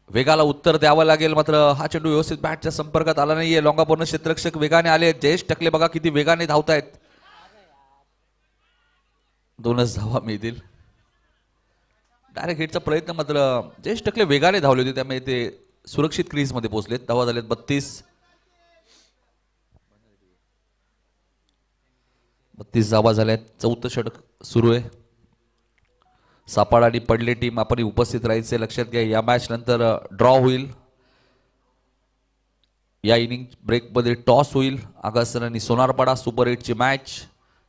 वेगाला उत्तर द्यावं लागेल. मात्र हा चेंडू व्यवस्थित बॅटच्या संपर्कात आला नाहीये. लॉंगापूर्ण क्षेत्ररक्षक वेगाने आले. जयेश टकले बघा किती वेगाने धावतायत. 2च धावा मिळतील. डायरेक्ट हिटचा प्रयत्न मात्र जयेश टकले वेगाने धावले होते त्यामुळे ते सुरक्षित क्रीज मध्ये पोहोचलेत. धावा झालेत 32 धावा झाल्यात. 4थं षटक सुरू आहे. सापाड आणि पडले टीम आपण उपस्थित राहायचे लक्षात घ्या. या मॅच नंतर ड्रॉ होईल. या इनिंग ब्रेकमध्ये टॉस होईल. आगासन आणि सोनारपाडा सुपर 8ची मॅच,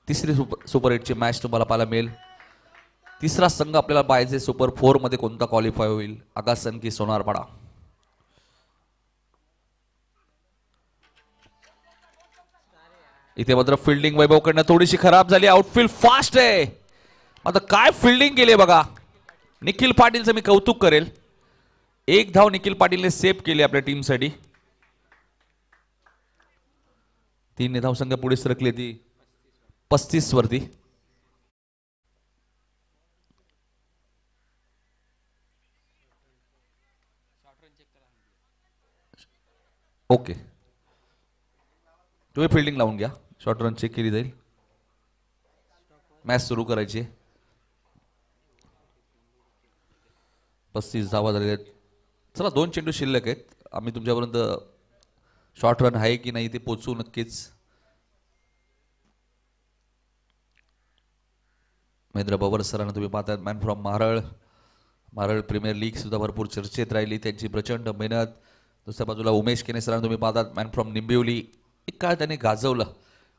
तिसरी सुपर 8ची मॅच तुम्हाला पाहायला मिळेल. तिसरा संघ आपल्याला पाहायचे सुपर 4 मध्ये कोणता क्वालिफाय होईल, आगासन की सोनारपाडा. इथे मात्र फिल्डिंग वैभवकडनं थोडीशी खराब झाली. आउटफील्ड फास्ट आहे. आता काय फिल्डिंग केली बघा. निखिल पाटीलचं मी कौतुक करेल. एक धाव निखिल पाटीलने सेव्ह केली आपल्या टीमसाठी. 3 धावसंख्या पुढे सरकली ती 35 वरती. ओके, तुम्ही फिल्डिंग लावून घ्या. शॉर्ट रन चेक केली जाईल. मॅच सुरू करायची. 35 धावा झालेल्या आहेत. चला 2 चेंडू शिल्लक आहेत. आम्ही तुमच्यापर्यंत शॉर्ट रन आहे की नाही ते पोचवू नक्कीच. महेंद्र पवार सरांना तुम्ही पाहतात, man from Maral. Maral premier league सुद्धा भरपूर चर्चेत राहिली, त्यांची प्रचंड मेहनत. दुसऱ्या बाजूला उमेश केने सरांना तुम्ही पाहतात, मॅन फ्रॉम निंबिवली. एक काळ त्यांनी गाजवलं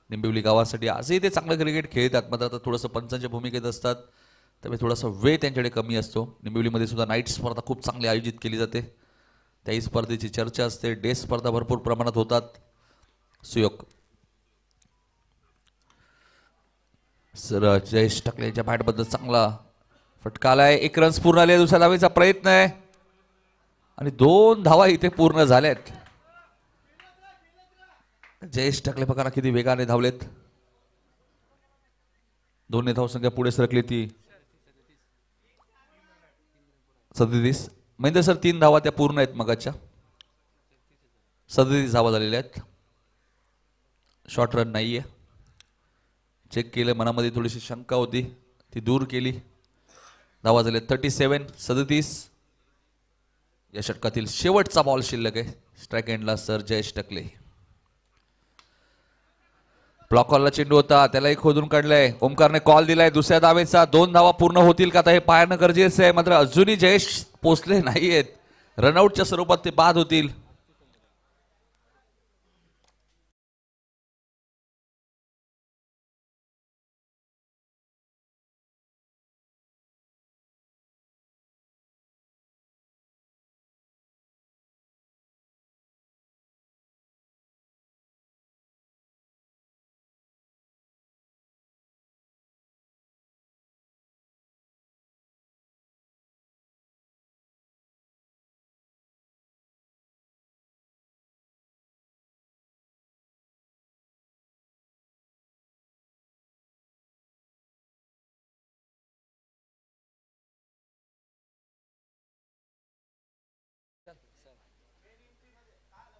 निंबिवली गावासाठी. आजही ते चांगलं क्रिकेट खेळतात, मात्र आता थोडंसं पंचांच्या भूमिकेत असतात, त्यामुळे थोडासा वेळ त्यांच्याकडे कमी असतो. निंबिवलीमध्ये सुद्धा नाईट स्पर्धा खूप चांगली आयोजित केली जाते, त्याही स्पर्धेची चर्चा असते. डे स्पर्धा भरपूर प्रमाणात होतात. सुयोग सर जयेश टाकलेच्या बॅटबद्दल चांगला फटका आलाय. 1 रन्स पूर्ण आले. दुसऱ्या धावेचा प्रयत्न आहे आणि 2 धावा इथे पूर्ण झाल्यात. जयेश टाकले बघा किती वेगाने धावलेत. 2 धावसंख्या पुढे सरकली ती 37. महेंद्र सर 3 धावा त्या पूर्ण आहेत मगाच्या. 37 धावा झालेल्या आहेत. शॉर्ट रन नाहीये. चेक केलं, मनामध्ये थोडीशी शंका होती, ती दूर केली. धावा झाले 37. 37 या षटकातील शेवटचा बॉल शिल्लक आहे. स्ट्राइक एंडला सर जयेश टकले. ब्लॉक कॉलला चेंडू होता, त्यालाही खोदून काढलाय. ओमकारने कॉल दिलाय दुसऱ्या धावेचा. 2 धावा पूर्ण होतील का आता हे पाहणं गरजेचं आहे. मात्र अजूनही जयेश पोचले नाहीयेत. रनआउटच्या स्वरूपात ते बाद होतील.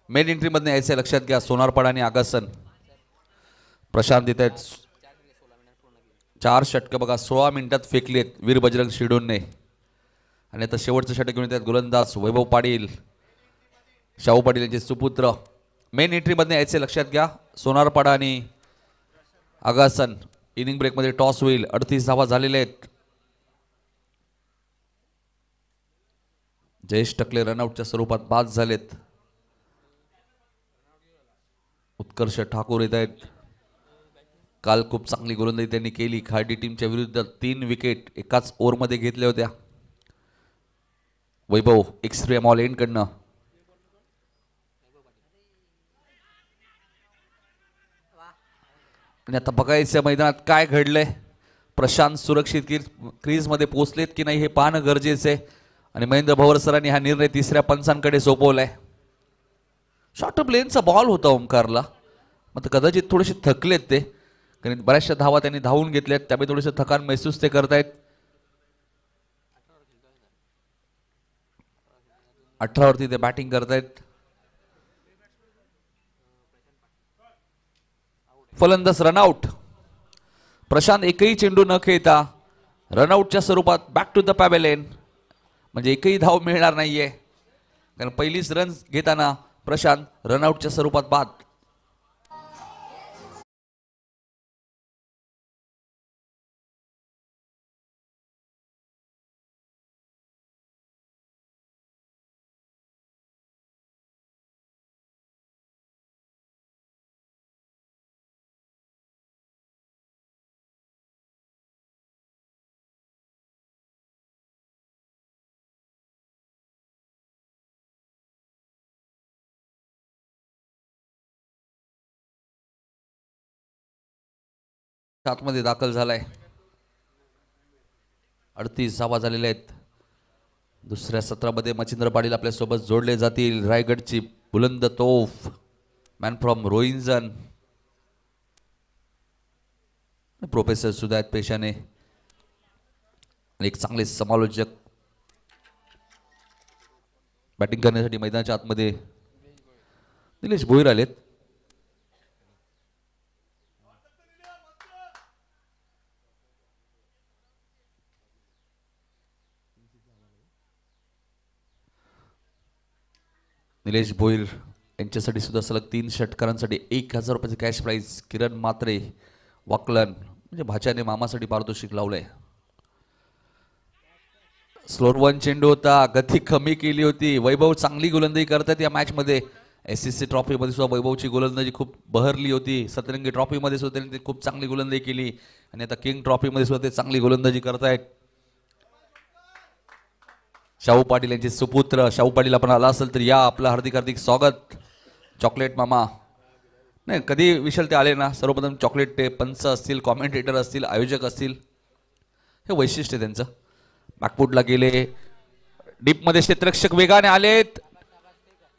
मेन एंट्री मध्ये यायचं लक्षात घ्या. सोनारपाडा आणि आगासन. प्रशांत देत आहेत 4 षटकं बघा 16 मिनिटात फेकलेत वीर बजरंग शिडोनने. आणि आता शेवटचं षटक घेऊन येतात गोलंदाज वैभव पाटील, शाहू पाटील यांचे सुपुत्र. मेन एंट्री मध्ये यायचे लक्षात घ्या. सोनारपाडा आणि आगासन. इनिंग ब्रेक मध्ये टॉस होईल. 38 धावा झालेले आहेत. जयेश टकले रनआउटच्या स्वरूपात बाद झालेत. उत्कर्ष ठाकूर येत आहेत. काल खूप चांगली गोलंदाजी त्यांनी केली. खार्डी टीमच्या विरुद्ध 3 विकेट एकाच ओव्हरमध्ये घेतल्या होत्या. वैभव एक्स्ट्रीम ऑल एंड कडनं. आणि आता बघायचं मैदानात काय घडलंय. प्रशांत सुरक्षित क्रीज मध्ये पोहोचलेत की नाही हे पाहणं गरजेचं आहे. आणि महेंद्र भवर सरांनी हा निर्णय तिसऱ्या पंचांकडे सोपवलाय. शॉर्ट प्लेनचा बॉल होता ओमकारला, मग कदाचित थोडेसे थकलेत ते, कारण बऱ्याचशा धावा त्यांनी धावून घेतल्यात, त्यामुळे थोडेसे थकान महसूस ते करतायत. 18 वरती ते बॅटिंग करतायत. फलंदाज रनआउट. प्रशांत एकही चेंडू न खेळता रनआउटच्या स्वरूपात बॅक टू द पॅवेलियन. म्हणजे एकही धाव मिळणार नाहीये, कारण पहिलीच रन घेताना प्रशांत रनआउटच्या स्वरूपात बाद. आतमध्ये दाखल झालाय. 38 धावा झालेल्या आहेत. दुसऱ्या सत्रामध्ये मच्छिंद्र पाटील आपल्यासोबत जोडले जातील. रायगडची बुलंद तोफ मॅन फ्रॉम रोहिंजन, प्रोफेसर सुद्धा आहेत पेशाने, एक चांगले समालोचक बॅटिंग करण्यासाठी मैदानाच्या आतमध्ये निलेश भोईर आलेत. निलेश भोईर यांच्यासाठी सुद्धा सलग 3 षटकारांसाठी 1000 रुपयाचे कॅश प्राइज. किरण मात्रे वाकलन म्हणजे भाच्याने मामासाठी पारितोषिक लावलंय. स्लोअर वन चेंडू होता, गती कमी केली होती. वैभव चांगली गोलंदाजी करतात या मॅच मध्ये. SCC ट्रॉफी मध्ये सुद्धा वैभवची गोलंदाजी खूप बहरली होती. सतरंगी ट्रॉफी मध्ये सुद्धा त्यांनी खूप चांगली गोलंदाजी केली आणि आता किंग ट्रॉफी मध्ये सुद्धा ते चांगली गोलंदाजी करतायत. शाहू पाटील यांचे सुपुत्र. शाहू पाटील आपण आला असेल तर या, आपलं हार्दिक हार्दिक स्वागत. चॉकलेट मामा नाही कधी विशाल ते आले ना, सर्वप्रथम चॉकलेट ते पंच असतील, कॉमेंटेटर असतील, आयोजक असतील, हे वैशिष्ट्य त्यांचं. बॅकफुटला गेले, डीपमध्ये क्षेत्ररक्षक वेगाने आलेत.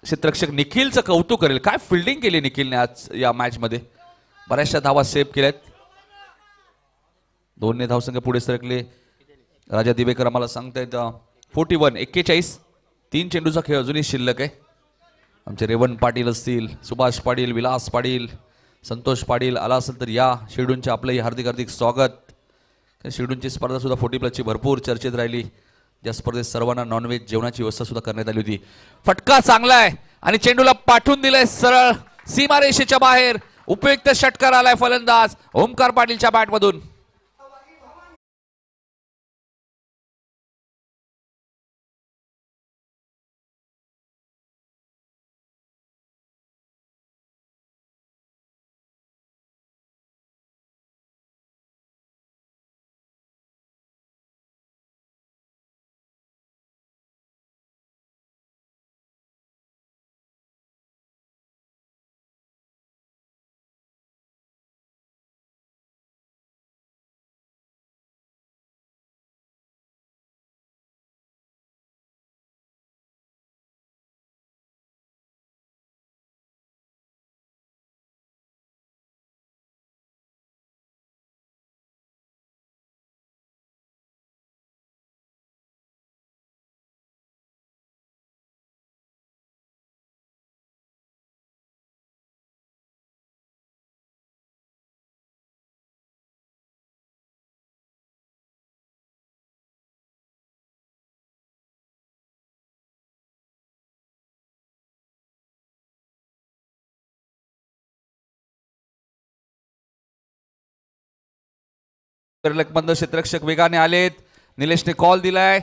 क्षेत्ररक्षक निखिलचं कौतुक करेल, काय फिल्डिंग केली निखिलने आज या मॅच मध्ये. बऱ्याचशा धावा सेव्ह केल्यात. 2 धावसंख्या पुढे सरकले. राजा दिवेकर आम्हाला सांगतायत 41 3 चेंडूचा खेळ अजूनही शिल्लक आहे. आमचे रेवण पाटील असतील, सुभाष पाटील, विलास पाटील, संतोष पाटील आला असेल तर या. शिर्डूनचे आपलंही हार्दिक हार्दिक स्वागत. शिर्डूनची स्पर्धा सुद्धा 40+ भरपूर चर्चेत राहिली. या स्पर्धेत सर्वांना नॉनव्हेज जेवणाची व्यवस्था सुद्धा करण्यात आली होती. फटका चांगला आहे आणि चेंडूला पाठवून दिलाय सरळ सीमारेषेच्या बाहेर. उपयुक्त षटकार आलाय फलंदाज ओमकार पाटीलच्या बॅटमधून. लकबंद क्षेत्ररक्षक वेगाने आलेत. निलेशने कॉल दिलाय.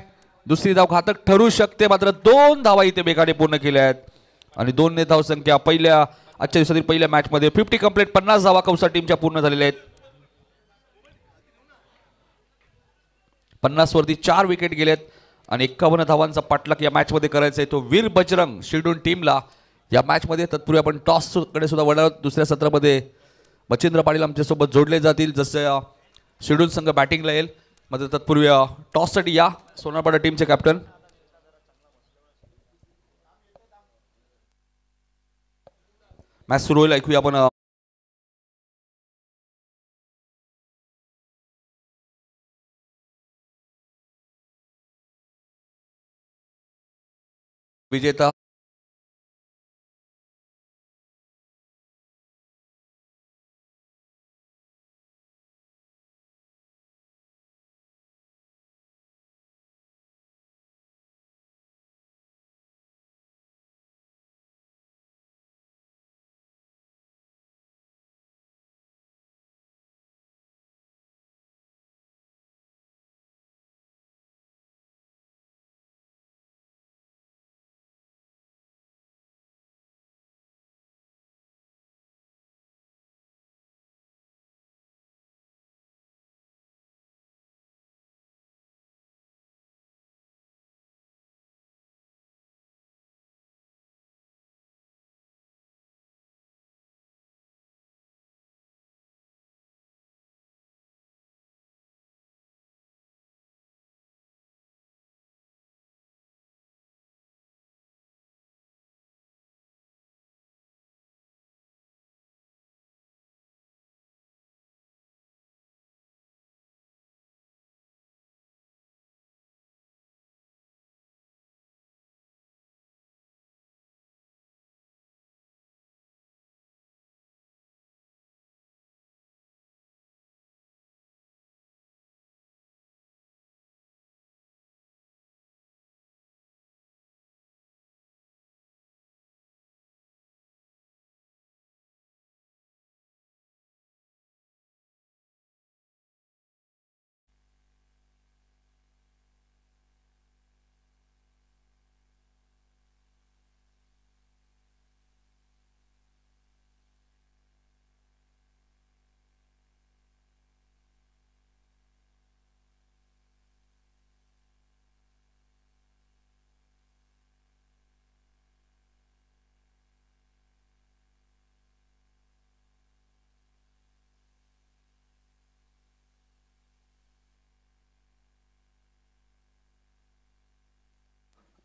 दुसरी धाव घातक ठरू शकते, मात्र 2 धावा इथे वेगाने पूर्ण केल्या आहेत आणि 2 धाव संख्या आजच्या दिवसातील पहिल्या मॅच मध्ये 50 कंप्लीट. 50 धावा कौसा टीमच्या पूर्ण झालेल्या आहेत. 50 वरती 4 विकेट गेलेत आणि 51 धावांचा पाठलाग या मॅच मध्ये करायचा आहे तो वीर बजरंग शिर्डून टीमला या मॅच मध्ये. तत्पूर्वी आपण टॉस कडे सुद्धा वळणार. दुसऱ्या सत्रामध्ये मच्छिंद्र पाटील आमच्यासोबत जोडले जातील. जसं शिर्डून संघ बॅटिंगला येईल, मात्र तत्पूर्वी टॉससाठी या सोनारपाडा टीमचे कॅप्टन. मॅच सुरू होईल, ऐकूया आपण विजेता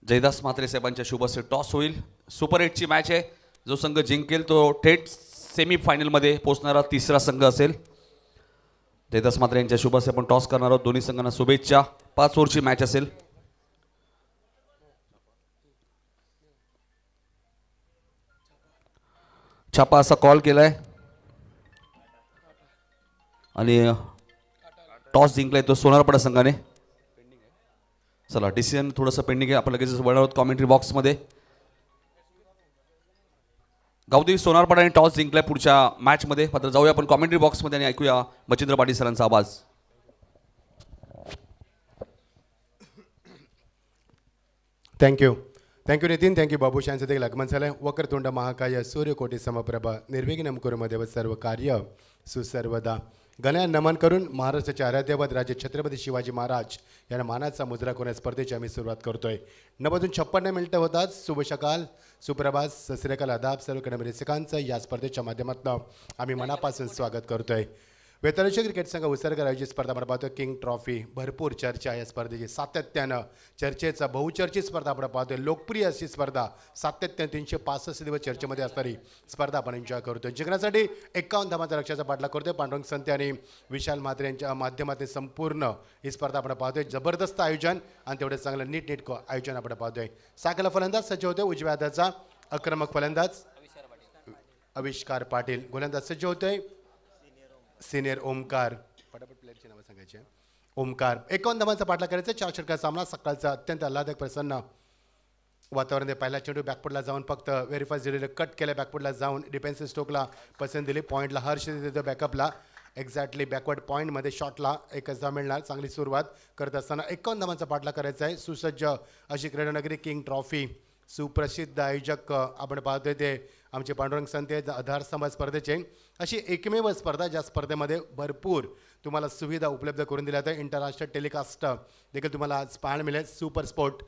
जयदास म्हात्रे साहेबांच्या शुभ हस्ते टॉस होईल. सुपर 8ची मॅच आहे. जो संघ जिंकेल तो थेट सेमीफायनलमध्ये पोहोचणारा तिसरा संघ असेल. जयदास म्हात्रे यांच्या शुभ हस्ते आपण टॉस करणार आहोत. दोन्ही संघांना शुभेच्छा. 5 ओव्हरची मॅच असेल. छापा असा कॉल केलाय आणि टॉस जिंकलाय तो सोनारपाडा संघाने. चला डिसिजन थोडंसं पेंडिंग आहे. आपण लगेच वळणार आहोत कॉमेंट्री बॉक्समध्ये. गावदेवी सोनारपाडाने टॉस जिंकलाय पुढच्या मॅचमध्ये. मात्र जाऊया आपण कॉमेंट्री बॉक्समध्ये आणि ऐकूया मच्छिंद्र पाटील सरांचा आवाज. थँक्यू नितीन. थँक्यू बाबू. यांचं देखील आगमन झालं. वक्रतुंड महाकाय सूर्यकोटी समप्रभ निर्विघ्नं कुरु मे देव सर्व कार्य सुसर्वदा. गण्या नमन करून महाराष्ट्राचे आराध्यवत राजे छत्रपती शिवाजी महाराज यांना मानाचा मुजरा करून स्पर्धेची आम्ही सुरुवात करतोय. 9:56 मिनिटं होतात. शुभ सकाळ, सुप्रभात, सत श्री अकाल, आदाब सर्व कडे या स्पर्धेच्या माध्यमातून आम्ही मनापासून स्वागत करतोय. वेतनशी क्रिकेट संघ उसरकर आयोजित स्पर्धा आपण पाहतोय किंग ट्रॉफी. भरपूर चर्चा या स्पर्धेची सातत्यानं चर्चेचा बहुचर्चित स्पर्धा आपण पाहतोय. लोकप्रिय अशी स्पर्धा सातत्यानं 365 दिवस चर्चेमध्ये असणारी स्पर्धा आपण एन्जॉय करतोय. जिंकण्यासाठी 51 धावांचा लक्ष्याचा पाठलाग करतोय. पांडुरंग संते आणि विशाल म्हात्रे यांच्या माध्यमातून संपूर्ण ही स्पर्धा आपण पाहतोय. जबरदस्त आयोजन आणि तेवढे चांगलं नीटनेटकं आयोजन आपण पाहतोय. साकला फलंदाज सज्ज होते. उजव्या हाताचा आक्रमक फलंदाज आविष्कार पाटील. गोलंदाज सज्ज होतोय सिनियर ओमकार. पटापट प्लेयरचे नाव सांगायचे. ओमकार. 51 धावांचा पाठलाग करायचा. 4 षटकाचा सामना. सकाळचा अत्यंत आल्हादक प्रसन्न वातावरण. पहिला चेंडू बॅकफुटला जाऊन फक्त व्हेरीफाय दिलेलं कट केलं. बॅकफुटला जाऊन डिफेन्सिव्ह स्ट्रोकला पसंत दिली. पॉईंटला हर्ष देतो बॅकअपला. एक्झॅक्टली बॅकवर्ड पॉईंटमध्ये शॉटला 1 धाव मिळणार. चांगली सुरुवात करत असताना 51 धावांचा पाठलाग करायचा आहे. सुसज्ज अशी क्रीडानगरी किंग ट्रॉफी. सुप्रसिद्ध आयोजक आपण पाहतोय ते आमचे पांडुरंग संत आधारस्तंभ स्पर्धेचे. अशी एकमेव स्पर्धा ज्या स्पर्धेमध्ये भरपूर तुम्हाला सुविधा उपलब्ध करून दिल्या आहेत. इंटरनॅशनल टेलिकास्ट देखील तुम्हाला आज पाहायला मिळेल. Super sport,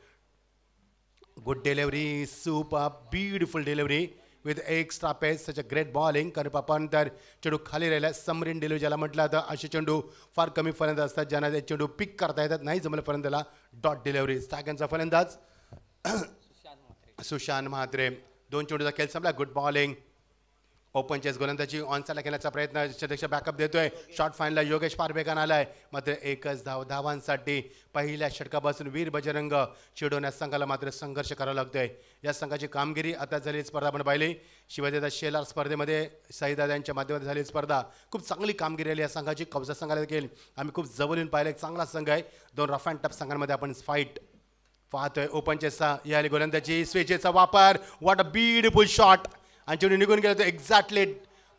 good delivery, super beautiful delivery with extra pace, such a great bowling. कारण आपण तर चेंडू खाली राहिला. समरीन डिलिव्हरी ज्याला म्हटलं जातं. असे चेंडू फार कमी फलंदाज असतात ज्यांना ते चेंडू पिक करता येतात. नाही जमलं फलंदाला डॉट डिलिव्हरी. स्टॅगनचा फलंदाज सुशांत म्हात्रे. 2 चेंडूचा खेळ संपला. Good bowling. ओपन चेस गोलंदाजी ऑनसाईडला खेळण्याचा प्रयत्न. सदस्य बॅकअप देतोय. शॉर्ट फाईनला योगेश पारबेकान आलाय. मात्र 1 धाव. धावांसाठी पहिल्या षटकापासून वीर बजरंग चिडवण्यास संघाला मात्र संघर्ष करावा लागतोय. या संघाची कामगिरी आता झाली स्पर्धा आपण पाहिली. शिवाजीदा शेलार स्पर्धेमध्ये साईदादा यांच्या माध्यमातून झाली स्पर्धा. खूप चांगली कामगिरी आली या संघाची. कवसा संघाला देखील आम्ही खूप जवळून पाहिलं. एक चांगला संघ आहे. 2 रफ अँड टफ संघांमध्ये आपण फाईट पाहतोय. ओपन चेसचा या गोलंदाजी स्वेचेचा वापर. What a beautiful shot. आणि चेंडू निघून गेला तो एक्झॅक्टली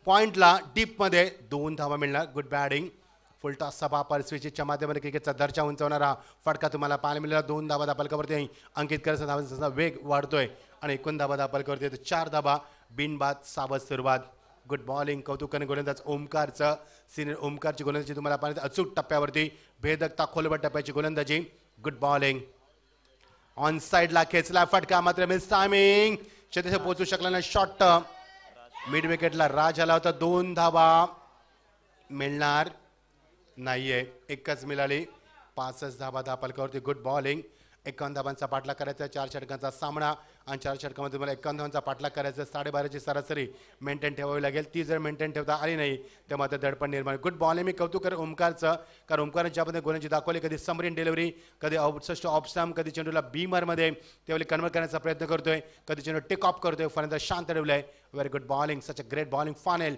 पॉईंटला डीपमध्ये. 2 धावा मिळणार. Good batting. फुल टॉसचा वापर. स्विचेसच्या माध्यमाने क्रिकेटचा दर्जा उंचावणारा फटका तुम्हाला पाहायला मिळाला. 2 धावा दापलकावरती अंकित करायचा धावांचा वेग वाढतोय आणि 51 धावा दापलकावरती 4 धावा बिनबाद सावध सुरुवात. Good bowling. कौतुकाने गोलंदाज ओमकारचं. सिनियर ओमकारची गोलंदाजी तुम्हाला पाहिजे अचूक टप्प्यावरती. भेदकता खोलवर टप्प्याची गोलंदाजी. Good bowling. ऑन साईडला खेचला फटका. मात्र मिस टायमिंग. शेतीशी पोहोचू शकला नाही. शॉट मिड विकेटला राज आला होता. 2 धावा मिळणार नाहीये. 1च मिळाली. 5 धावा दापलकावरती. Good bowling. 51 धावांचा पाठलाग करायचा. 4 षटकांचा सामना आणि 4 षटकामध्ये तुम्हाला 51 धावांचा पाठलाग करायचा. 12.5ची सरासरी मेंटेन ठेवावी लागेल. ती जर मेंटेन ठेवता आली नाही तर मात्र दडपण निर्माण. Good bowling. मी कौतुक करेन ओमकारचं. कारण ओमकारने ज्यामध्ये गोलंदाजी दाखवली. कधी समरीन डिलिव्हरी, कधी आउटसस्ट ऑफ स्टंप, कधी चेंडूला बीमरमध्ये त्यावेळी कन्वर्ट करण्याचा प्रयत्न करतोय. कधी चेंडू टेक ऑफ करतोय. फलंदाज शांत ठेवलाय. Very good bowling. Such a great bowling final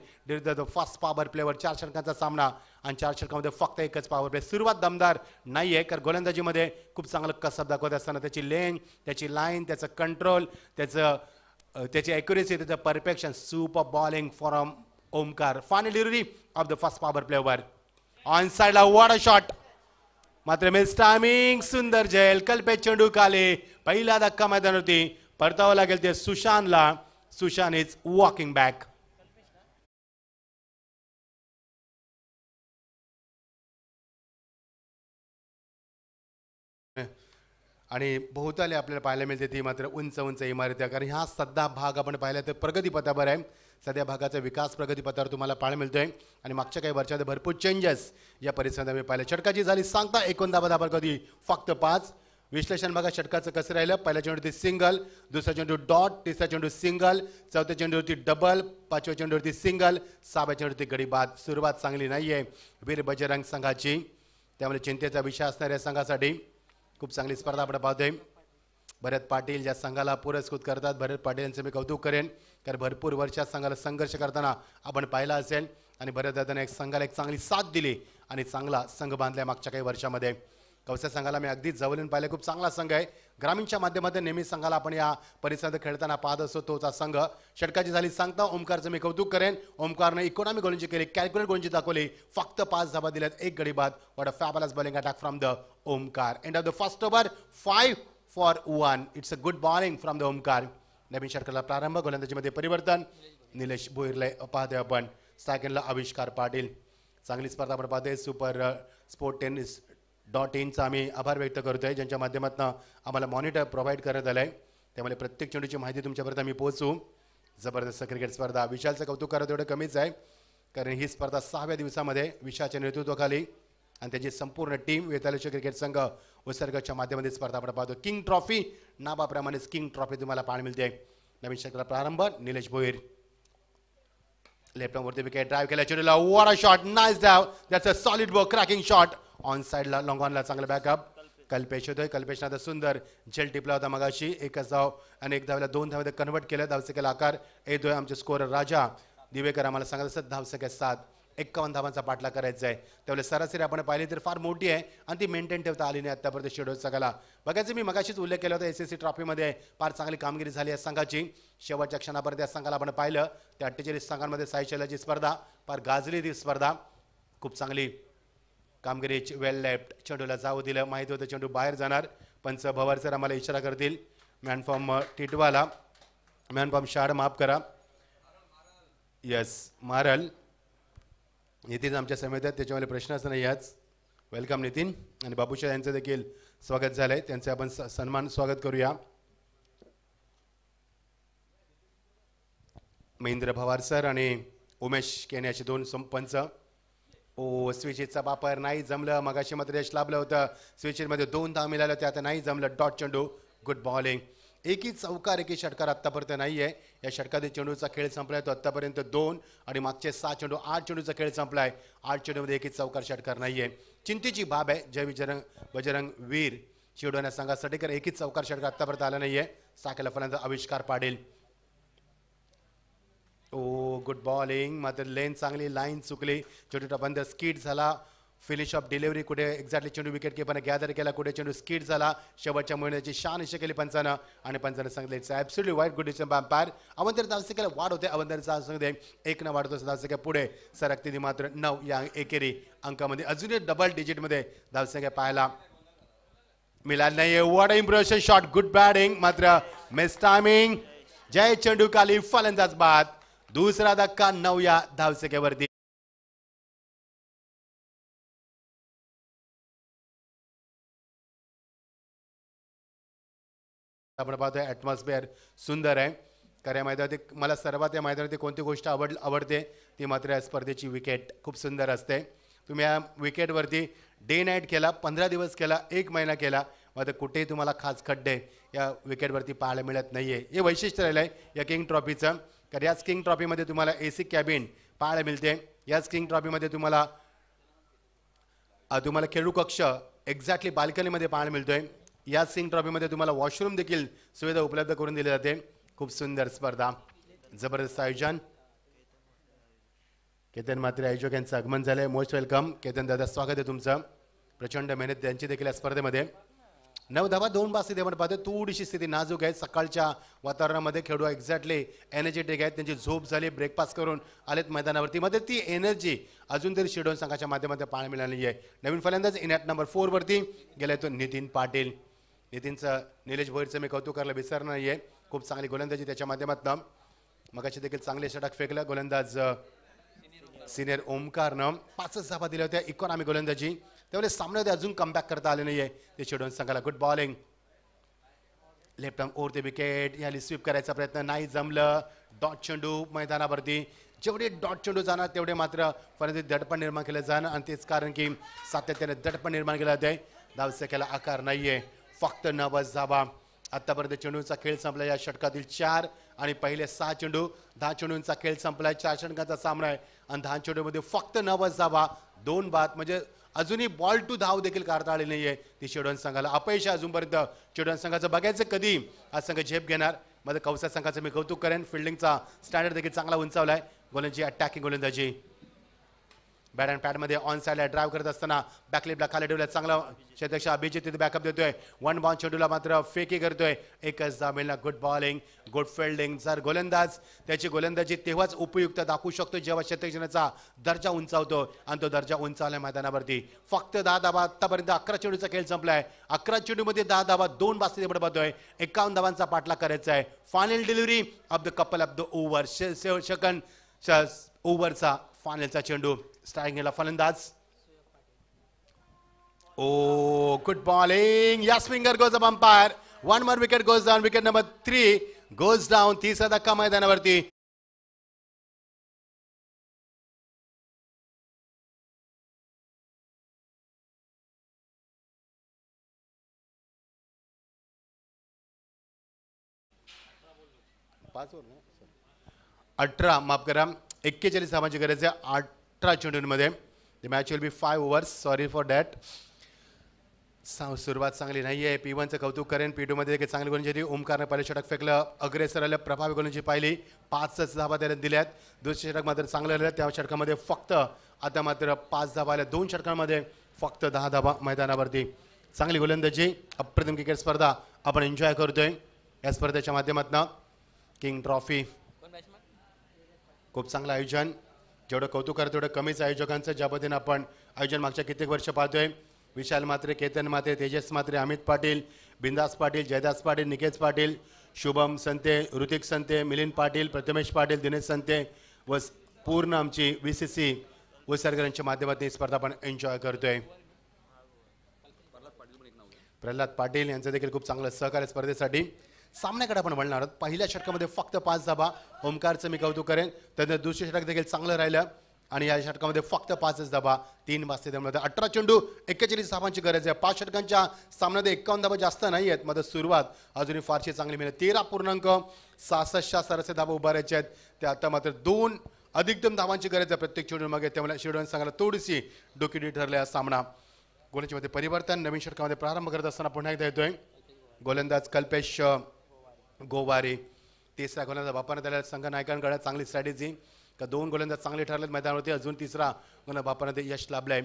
the first power play over. 4 षटकांचा सामना आणि 4 षटकामध्ये फक्त 1च पॉवर प्ले. सुरुवात दमदार नाहीये कारण गोलंदाजीमध्ये खूप चांगलं कसब दाखवत असताना त्याची लेन, त्याची लाईन, त्याचं कंट्रोल, त्याची ॲक्युरेसी, त्याचं perfection. Super bowling from Omkar. Final delivery of the first power प्लेवर. On साईडला वॉट अ शॉट. मात्र मिस टायमिंग. सुंदर झेल. कल्पेश चेंडू खाली. पहिला धक्का मैदानावरती परतावं लागेल ते सुशांतला. Sushant is walking back. आणि बहुताले आपल्याला पाहायला मिळते ती मात्र उंच उंच इमारती. कारण ह्या सध्या भाग आपण पाहिला तर प्रगतीपथावर आहे. सध्या भागाचा विकास प्रगतीपथावर तुम्हाला पाहायला मिळतोय. आणि मागच्या काही वर्षात भरपूर चेंजेस या परिसरात आम्ही पाहिले. षटकाची झाली सांगता 51 धावा दाबल कधी फक्त 5. विश्लेषण बघा षटकाचं कसं राहिलं. पहिल्या चेंडूवरती सिंगल, दुसऱ्या चेंडू डॉट, तिसऱ्या चेंडू सिंगल, चौथ्या चेंडूवरती डबल, पाचव्या चेंडूवरती सिंगल, सहाव्या चेंडूवरती गडी बाद. सुरुवात चांगली नाहीये वीर बजरंग संघाची, त्यामुळे चिंतेचा विषय असणाऱ्या संघासाठी खूप चांगली स्पर्धा आपण पाहतोय. भरत पाटील ज्या संघाला पुरस्कृत करतात, भरत पाटील यांचं मी कौतुक करेन, कारण भरपूर वर्षात संघाला संघर्ष करताना आपण पाहिला असेल आणि भरत दादाने एक संघाला एक चांगली साथ दिली आणि चांगला संघ बांधलाय मागच्या काही वर्षामध्ये. कवसा संघाला मी अगदी जवळून पाहिले, खूप चांगला संघ आहे. ग्रामीणच्या माध्यमातून नेहमी संघाला आपण या परिसरात खेळताना पाहत असतो तोचा संघ. षटकाची झाली सांगता ओमकारचं मी कौतुक करेन. ओमकारने इकॉनॉमी गोलंदाजी केली, कॅल्क्युलेट गोलंदाजी दाखवली, फक्त 5 धावा दिल्यात, 1 गडी बाद. What a fabulous bowling attack from the Omkar. End of the first over 5 for 1. It's a good bowling from the Omkar. नवीन षटकाला प्रारंभ, गोलंदाजीमध्ये परिवर्तन. निलेश भोईरला पाहतोय आपण, सेकंडला आविष्कार पाटील. चांगली स्पर्धा आपण पाहतोय. सुपर स्पोर्ट टेनिस .in चा आम्ही आभार व्यक्त करतोय, ज्यांच्या माध्यमातून आम्हाला मॉनिटर प्रोव्हाइड करत आलंय. त्यामुळे प्रत्येक चेंडूची माहिती तुमच्यापर्यंत आम्ही पोहोचू. जबरदस्त क्रिकेट स्पर्धा. विशालचं कौतुक करत एवढं कमीच आहे, कारण ही स्पर्धा 6व्या दिवसामध्ये विशालच्या नेतृत्वाखाली आणि त्याची संपूर्ण टीम वेतालेश्वर क्रिकेट संघ उत्सर्गाच्या माध्यमातून स्पर्धा आपण पाहतो. किंग ट्रॉफी नावाप्रमाणेच किंग ट्रॉफी तुम्हाला पाहायला मिळते. नवीन षटकाला प्रारंभ, निलेश भोईर लेफ्ट वरती विकेट ड्राईव्ह केला चेंडूला. वॉट अ शॉट, नाईस डाव, that's a solid ball, cracking shot on साइडला, लॉंग ऑनला चांगला बॅकअप. कल्पेश होतोय, कल्पेशनं आता सुंदर झेल टिपला होता मगाशी. एकच धाव आणि एक धावला 2 धावमध्ये कन्वर्ट केलं. धावसंख्येला आकार येतोय. आमचे स्कोअर राजा दिवेकर आम्हाला सांगत असतात धावसंख्या 7, 51 धावांचा पाठला करायचा आहे. त्यावेळेस सरासरी आपण पाहिली तर फार मोठी आहे आणि ती मेंटेन ठेवता आली नाही आतापर्यंत शेड्यूल संघाला. बघायचं मी मगाशीच उल्लेख केला होता, SSC ट्रॉफीमध्ये फार चांगली कामगिरी झाली या संघाची. शेवटच्या क्षणापर्यंत या संघाला आपण पाहिलं, त्या 48 संघांमध्ये सायशेलाची स्पर्धा फार गाजली. ती स्पर्धा खूप चांगली कामगिरी. वेल लेफ्ट, चेंडूला जाऊ दिलं, माहिती होतं चेंडू बाहेर जाणार. पंच भवर सर आम्हाला इशारा करतील. Man from Titwala, man from शाड माफ करा, यस मारल. नितीन आमच्या समेत आहेत, त्याच्यामुळे प्रश्नच नाही याच. वेलकम नितीन. आणि बाबूशाह यांचं देखील स्वागत झालंय, त्यांचे आपण सन्मान स्वागत करूया. महेंद्र भवार सर आणि उमेश केने असे 2 पंच. ओ स्विचेसचा वापर नाही जमलं, मगाशी मात्र यश लाभलं होतं. स्विचेसमध्ये 2 धाव मिळाल्या होत्या, आता नाही जमलं. डॉट चेंडू, गुड बॉलिंग. एकही चौकार, एकही षटकार आत्तापर्यंत नाही आहे. या षटकातील चेंडूचा खेळ संपलाय तो आत्तापर्यंत 2 आणि मागचे 6 चेंडू 8 चेंडूचा खेळ संपलाय. 8 चेंडूमध्ये एकही चौकार षटकार नाही आहे. चिंतेची बाब आहे जय बजरंग वीर शिवडोण्या संघासाठी, कारण एकही चौकार षटकार आत्तापर्यंत आला नाही आहे. साकेला फलंदाज आविष्कार पाटील. ओ गुड बॉलिंग, मात्र लेन चांगली, लाईन चुकली, चेंडूचा बंद स्किड झाला. फिनिश ऑफ डिलिव्हरी कुठे एक्झॅक्टली चेंडू विकेट कीपरने गॅदर केला, कुठे चेंडू स्किड झाला. शेवटच्या महिन्याची शान इशा केली पंचानं आणि पंचानं सांगितलं इट्स ॲब्सोल्युटली वाईट गुड डिसिजन बाय अंपायर. अवंतर धावसंख्येला वाढ होते, अवंतरचा सांगते 1 न वाढतो धावसंख्या पुढे सरकते ती मात्र 9 या एकेरी अंकामध्ये अजूनही डबल डिजिटमध्ये धावसंख्या पाहायला मिळाली नाही. What a impression shot, good batting, मात्र मिस टायमिंग. जय चेंडू खाली, फलंदाज बाद. दुसरा धक्का 9 या धावसंख्येवरती. आपण पाहतोय ॲटमॉस्फिअर सुंदर आहे. कारण या मैदानात मला सर्वात या मैदानात कोणती गोष्ट आवडते ती मात्र या स्पर्धेची विकेट खूप सुंदर असते. तुम्ही या विकेटवरती डे नाईट केला, 15 दिवस केला, 1 महिना केला, मात्र कुठेही तुम्हाला खास खड्डे या विकेटवरती पाहायला मिळत नाही आहे. हे वैशिष्ट्य राहिलं आहे या किंग ट्रॉफीचं. कारण याच किंग ट्रॉफीमध्ये तुम्हाला AC कॅबिन पाहायला मिळते. याच किंग ट्रॉफीमध्ये तुम्हाला खेळू कक्ष एक्झॅक्टली बाल्कनीमध्ये पाहायला मिळतोय. या किंग ट्रॉफीमध्ये तुम्हाला वॉशरूम देखील सुविधा उपलब्ध करून दिली जाते. खूप सुंदर स्पर्धा, जबरदस्त आयोजन. केतन म्हात्रे आयोजक यांचं आगमन झालंय. मोस्ट वेलकम केतन दादा, स्वागत आहे तुमचं. प्रचंड मेहनत त्यांची देखील या स्पर्धेमध्ये. 9 धावा 2 बासी आपण पाहतो. थोडीशी स्थिती नाजूक आहे. सकाळच्या वातावरणामध्ये खेळू एक्झॅक्टली एनर्जेटिक आहेत. त्यांची झोप झाली, ब्रेकफास्ट करून आलेत मैदानावरती. मध्ये ती एनर्जी अजून तरी शिडोन संघाच्या माध्यमातून पाहायला मिळाली आहे. नवीन फलंदाज इन ॲट नंबर 4 वरती गेलाय तो नितीन पाटील. नितीनचं निलेश भोईरचं मी कौतुक करायला विसरणार नाही आहे. खूप चांगली गोलंदाजी त्याच्या माध्यमातून. मगाशी देखील चांगले षटक फेकलं गोलंदाज सिनियर ओमकारनं. 5 धावा दिल्या होत्या, इकॉनॉमी गोलंदाजी. त्यामुळे सामन्यामध्ये अजून कमबॅक करता आले नाही आहे ते शिडोन संघाला. Good bowling, left arm over the wicket. याली स्वीप करायचा प्रयत्न नाही जमलं. डॉट चेंडू मैदानावरती. जेवढे डॉट चेंडू जाणार तेवढे मात्र फलंदाजी दडपण निर्माण केलं जाणं आणि तेच कारण की सातत्याने दडपण निर्माण केलं जाते. धावसंख्येला आकार नाहीये. फक्त 90 धावा. आतापर्यंत चेंडूचा खेळ संपला. या षटकातील 4 आणि पहिले 6 चेंडू, 10 चेंडूंचा खेळ संपलाय. 4 षटकांचा सामना आहे आणि 10 चेंडूमध्ये फक्त 90 धावा, 2 बाद. म्हणजे अजूनही बॉल टू धाव देखील काढता आली नाहीये ती शेडोन संघाला. अपयश आहे अजूनपर्यंत शेडोन संघाचं. बघायचं कधी हा संघ झेप घेणार. मध्ये कौसा संघाचं मी कौतुक करेन. फिल्डिंगचा स्टँडर्ड देखील चांगला उंचावलाय. गोलंदाजी अटॅकिंग गोलंदाजी. बॅट अँड पॅडमध्ये ऑन साईडला ड्राईव्ह करत असताना बॅकलिपला खाली ठेवला. चांगला क्षेत्ररक्षक अभिजित तिथे बॅकअप देतोय. 1 बॉल चेंडूला मात्र फेकी करतोय. एकच धाव मिळणार. Good bowling, good fielding. जर गोलंदाज त्याची गोलंदाजी तेव्हाच उपयुक्त दाखवू शकतो जेव्हा क्षेत्ररक्षणाचा दर्जा उंचावतो आणि तो दर्जा उंचावला मैदानावरती. फक्त 10 धावा. आतापर्यंत 11 चेंडूचा खेळ संपलाय. 11 चेंडूमध्ये 10 धावा, 2 बास्केट पडतोय. 51 धावांचा पाठलाग करायचा आहे. Final delivery of the couple of the over. Second ओव्हरचा फायनलचा चेंडू. स्ट्रायकिंगला फलंदाज. Oh, good bowling. Yes, finger goes up umpire. One more wicket goes down. Wicket number 3 goes down. तिसरा धक्का मैदानावरती. पाच ओव्हर ना? 18 माफ करा. 41 धावांची गरज आहे 18 चेंडूंमध्ये. The match will be 5 overs. Sorry for that. सुरुवात चांगली नाही आहे. P1चं कौतुक करेन. P2 मध्ये देखील चांगली गोलंदाजी. ओमकारने पहिले षटक फेकलं. अग्रेसर आलं. प्रभावी गोलंदाजी पाहिली. 5च धावा त्याला दिल्यात. दुसरे षटक मात्र चांगलं आलं. त्या षटकामध्ये फक्त आता मात्र 5 धावा आल्या. 2 षटकांमध्ये फक्त 10 धावा मैदानावरती. चांगली गोलंदाजी. अप्रतिम क्रिकेट स्पर्धा आपण एन्जॉय करतोय या स्पर्धेच्या माध्यमातून. किंग ट्रॉफी खूप चांगलं आयोजन. जेवढं कौतुक करतो तेवढं कमीच आयोजकांचं. ज्या पद्धतीनं आपण आयोजन मागच्या कित्येक वर्ष पाहतोय. विशाल म्हात्रे, केतन म्हात्रे, तेजस म्हात्रे, अमित पाटील, बिंदास पाटील, जयदास पाटील, निकेश पाटील, शुभम संते, ऋतिक संते, मिलिंद पाटील, प्रथमेश पाटील, दिनेश संते व पूर्ण आमची VCC उसरकरांच्या माध्यमातून ही स्पर्धा आपण एन्जॉय करतोय. प्रल्हाद पाटील यांचं देखील खूप चांगलं सहकार्य स्पर्धेसाठी. सामन्याकडे आपण वळणार आहोत. पहिल्या षटकामध्ये फक्त 5 धावा. ओमकारचं मी कौतुक करेन. त्यानंतर दुसरे षटक देखील चांगलं राहिलं आणि या षटकामध्ये फक्त 5च धावा, 3 बास्केटमध्ये. 18 चेंडू, 41 धावांची गरज आहे. 5 षटकांच्या सामन्यामध्ये 51 धावा जास्त नाही आहेत. मध्ये सुरुवात अजूनही फारशी चांगली मिळेल. 13.66 सरासरी धावा उभारायच्या आहेत. त्या आता मात्र 2 अधिकतम धावांची गरज आहे प्रत्येक चेंडू मागे. त्यामुळे शेडोन संघाला थोडीशी डोकेटी ठरले हा सामना. गोलंदाजीमध्ये परिवर्तन. नवीन षटकामध्ये प्रारंभ करत असताना पुन्हा एकदा येतोय गोलंदाज कल्पेश गोवारी. तिसरा गोलंदाज वापरण्यात आलेला संघ नायकांकडे चांगली स्ट्रॅटेजी. का 2 गोलंदाज चांगले ठरलेत मैदानावरती. अजून तिसरा गोलंदाज वापरण्यात यश लाभलंय.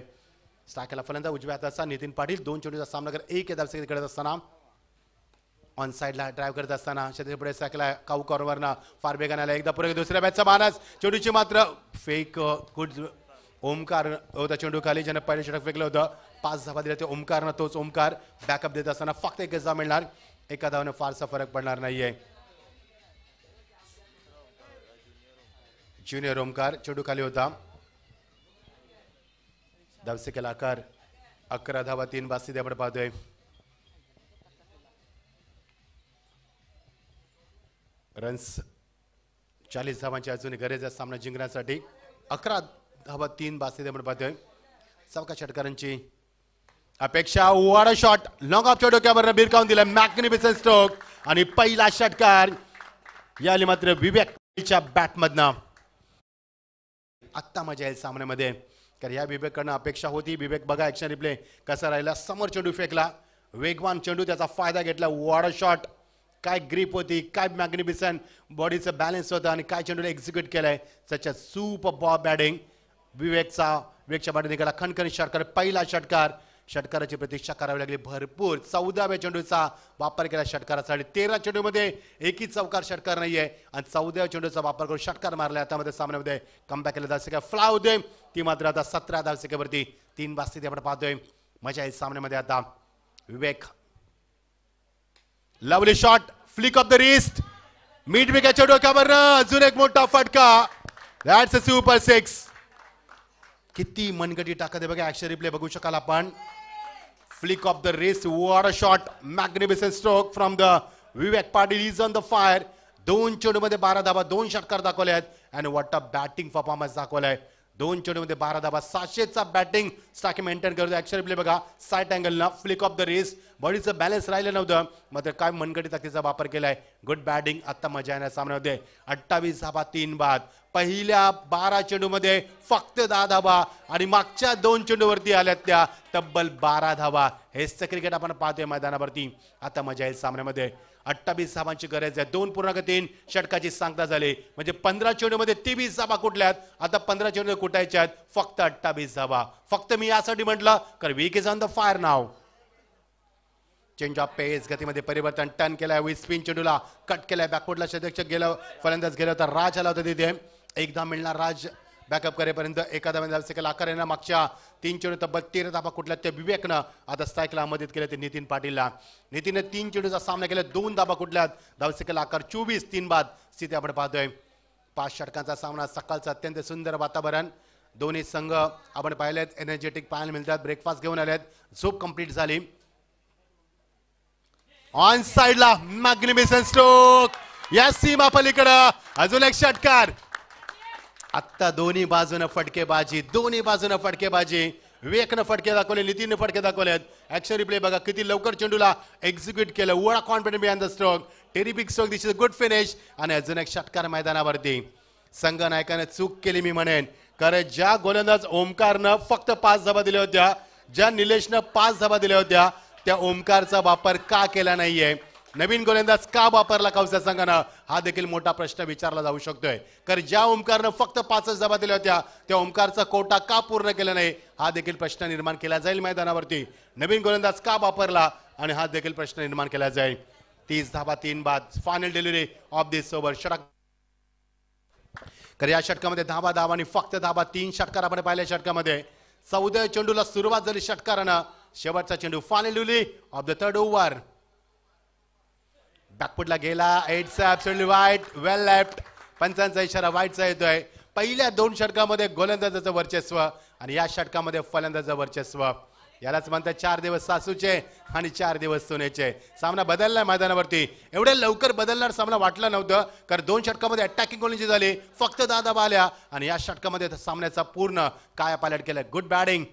स्ट्रायकला फलंदाज उजव्या हाताचा नितीन पाटील. 2 चेंडूचा सामना करत 1 धावसंख्येत करत असताना ऑन साईडला ड्राईव्ह करत असताना पुढे स्ट्रायकला काऊ कॉर्नरना फार वेगाने आला. एकदा पुढे दुसऱ्या बॅटचा मानस. चेंडूची मात्र फेक. गुड ओमकार होता चेंडू खाली. ज्यानं पहिले षटक फेकलं होतं. 5 धावा दिल्या ते ओमकारनं. तोच ओमकार बॅकअप देत असताना फक्त 1 धाव मिळणार. एका धावाने फारसा फरक पडणार नाहीये. ज्युनियर ओमकार चेंडू खाली होता. धावसंख्येला आकार 11 धावा, 3 बास्केट आपण पाहतोय. रन्स 40 धावांची अजून गरज आहे सामना जिंकण्यासाठी. 11 धावा, 3 बास्केट आपण पाहतोय. चौका षटकारांची अपेक्षा. वाडा शॉट लॉंग ऑफच्या डोक्यावर बिरकावून दिला. मॅग्निफिसंट स्ट्रोक आणि पहिला षटकार याली मात्र विवेकच्या बॅटमधनं. आत्ता मजा येईल सामन्यामध्ये कारण या विवेककडनं अपेक्षा होती. विवेक बघा ॲक्शन रिप्ले कसा राहिला. समोर चेंडू फेकला. वेगवान चेंडू, त्याचा फायदा घेतला. वाडा शॉट. काय ग्रीप होती, काय मॅग्निफिसंट बॉडीचं बॅलन्स होतं आणि काय चेंडूला एक्झिक्यूट केलंय. सच्या सुपर बॉल बॅटिंग. विवेकच्या बॅटिंग निघाला खणखणीत षटकार. पहिला षटकार. षटकाराची प्रतीक्षा करावी लागली भरपूर. 14व्या चेंडूचा वापर केला षटकारासाठी. 13 चेंडूमध्ये एकही चौकार षटकार नाहीये आणि 14व्या चेंडूचा वापर करून षटकार मारला. आता मध्ये सामन्यामध्ये कमबॅक केला. धावसंख्या फ्लाय होते ती मात्र आता 17 धावसंख्येवरती. 3 बास्केट आपण पाहतोय. मजा येईल सामन्यामध्ये. आता Vivek lovely shot. Flick off the wrist. Mid विकेटच्या डोक्यावर अजून एक मोठा फटका. That's a super 6. किती मनगटी टाकत आहे बघा. ऍक्शन रिप्ले बघू शकाल आपण. Flick off the wrist. What a shot. Magnificent stroke from the Vivek Patil. Is on the fire. 2 चेंडूमध्ये 12 धावा, 2 षटकार दाखवले आहेत आणि वॉट अ बॅटिंग परफॉर्मन्स दाखवलाय. 2 चेंडूमध्ये 12 धावा, 700चा बॅटिंग स्टार्क मेंटेन करतो. ऍक्शन प्ले बघा, साईड अँगलला फ्लिक ऑफ द रेस, बॉडीचं बॅलन्स राहिलं नव्हतं, मात्र काय मनगटी ताकदीचा वापर केलाय. Good batting. आता मजा येणार सामन्यामध्ये. 28 धावा 3 बाद. पहिल्या 12 चेंडूमध्ये फक्त 10 धावा आणि मागच्या 2 चेंडूवरती आल्यात त्या तब्बल 12 धावा. हेच क्रिकेट आपण पाहतोय मैदानावरती. आता मजा येईल सामन्यामध्ये. 28 धावांची गरज आहे. 2.3 षटकाची सांगता झाली, म्हणजे 15 चेंडूमध्ये 23 धावा कुठल्यात. आता 15 चेंडू कुठायच्या आहेत, फक्त 28 धावा. फक्त मी यासाठी म्हटलं कारण week is on the fire now. Change of pace, गतीमध्ये परिवर्तन. टर्न केलाय, विथ स्पिन चेंडूला कट केलाय, बॅकवर्डला क्षेत्ररक्षक गेलं, फलंदाज गेला होता, राज आला होता तिथे. एकदा मिळणार राज बॅकअप करेपर्यंत. एखादा धावसेकल आकाराने मागच्या 3 चेंडू तब्बल 13 धावा कुठल्या त्या विवेकनं आता स्ट्राईकला मदत केली ते नितीन पाटीलला. नितीनने 3 चेंडूचा सामना केला, 2 धावा कुठल्यात, धावसेकल आकार 24, 3 बाद स्थिती आपण पाहतोय. 5 षटकांचा सामना, सकाळचं अत्यंत सुंदर वातावरण. दोन्ही संघ आपण पाहिलेत एनर्जेटिक पाहायला मिळतात. ब्रेकफास्ट घेऊन आलेत, झोप कंप्लीट झाली. ऑन साइडला मॅग्निफिसंट स्ट्रोक, या सीमा पलीकडं अजून एक षटकार. आत्ता दोन्ही बाजूने फटकेबाजी, दोन्ही बाजूने फटकेबाजी. विवेकनं फटके दाखवले, नितीनने फटके दाखवलेत. ऍक्शन रिप्ले बघा, किती लवकर चेंडूला एक्झिक्यूट केलं. Vada confident behind the stroke, terrific stroke, this is a good finish. आणि अजून एक षटकार मैदानावरती. संघ नायकाने चूक केली मी म्हणेन, कारण ज्या गोलंदाज ओमकारनं फक्त 5 धावा दिल्या होत्या, ज्या निलेशनं 5 धावा दिल्या होत्या, त्या ओमकारचा वापर का केला नाहीये, नवीन गोलंदाज का वापरला कौसा संघानं, हा देखील मोठा प्रश्न विचारला जाऊ शकतोय. कारण ज्या ओमकारनं फक्त 5 धावा दिल्या होत्या, त्या ओमकारचा कोटा का पूर्ण केला नाही, हा देखील प्रश्न निर्माण केला जाईल मैदानावरती. नवीन गोलंदाज का वापरला, आणि हा देखील प्रश्न निर्माण केला जाईल. 30 धावा 3 बाद. Final delivery of this over. षटक या षटकामध्ये धावा आणि फक्त धावा. 3 षटकार आपण पाहिल्या षटकामध्ये. 14 चेंडूला सुरुवात झाली षटकारानं. शेवटचा चेंडू. Final delivery of the third over. बॅकफुटला गेला, इट्स ॲब्सोल्युटली वाईट, वेल लेफ्ट. पंचांचा इशारा वाईटचा येतोय. पहिल्या 2 षटकामध्ये गोलंदाजाचं वर्चस्व आणि या षटकामध्ये फलंदाजाचं वर्चस्व. यालाच म्हणतात 4 दिवस सासूचे आणि 4 दिवस सोनेचे. सामना बदललाय मैदानावरती. एवढ्या लवकर बदलणार सामना वाटलं नव्हतं, कारण 2 षटकामध्ये अटॅकिंग गोलंदाजी झाली, फक्त 10 धावा आल्या आणि या षटकामध्ये सामन्याचा पूर्ण कायापालट केलं. Good batting.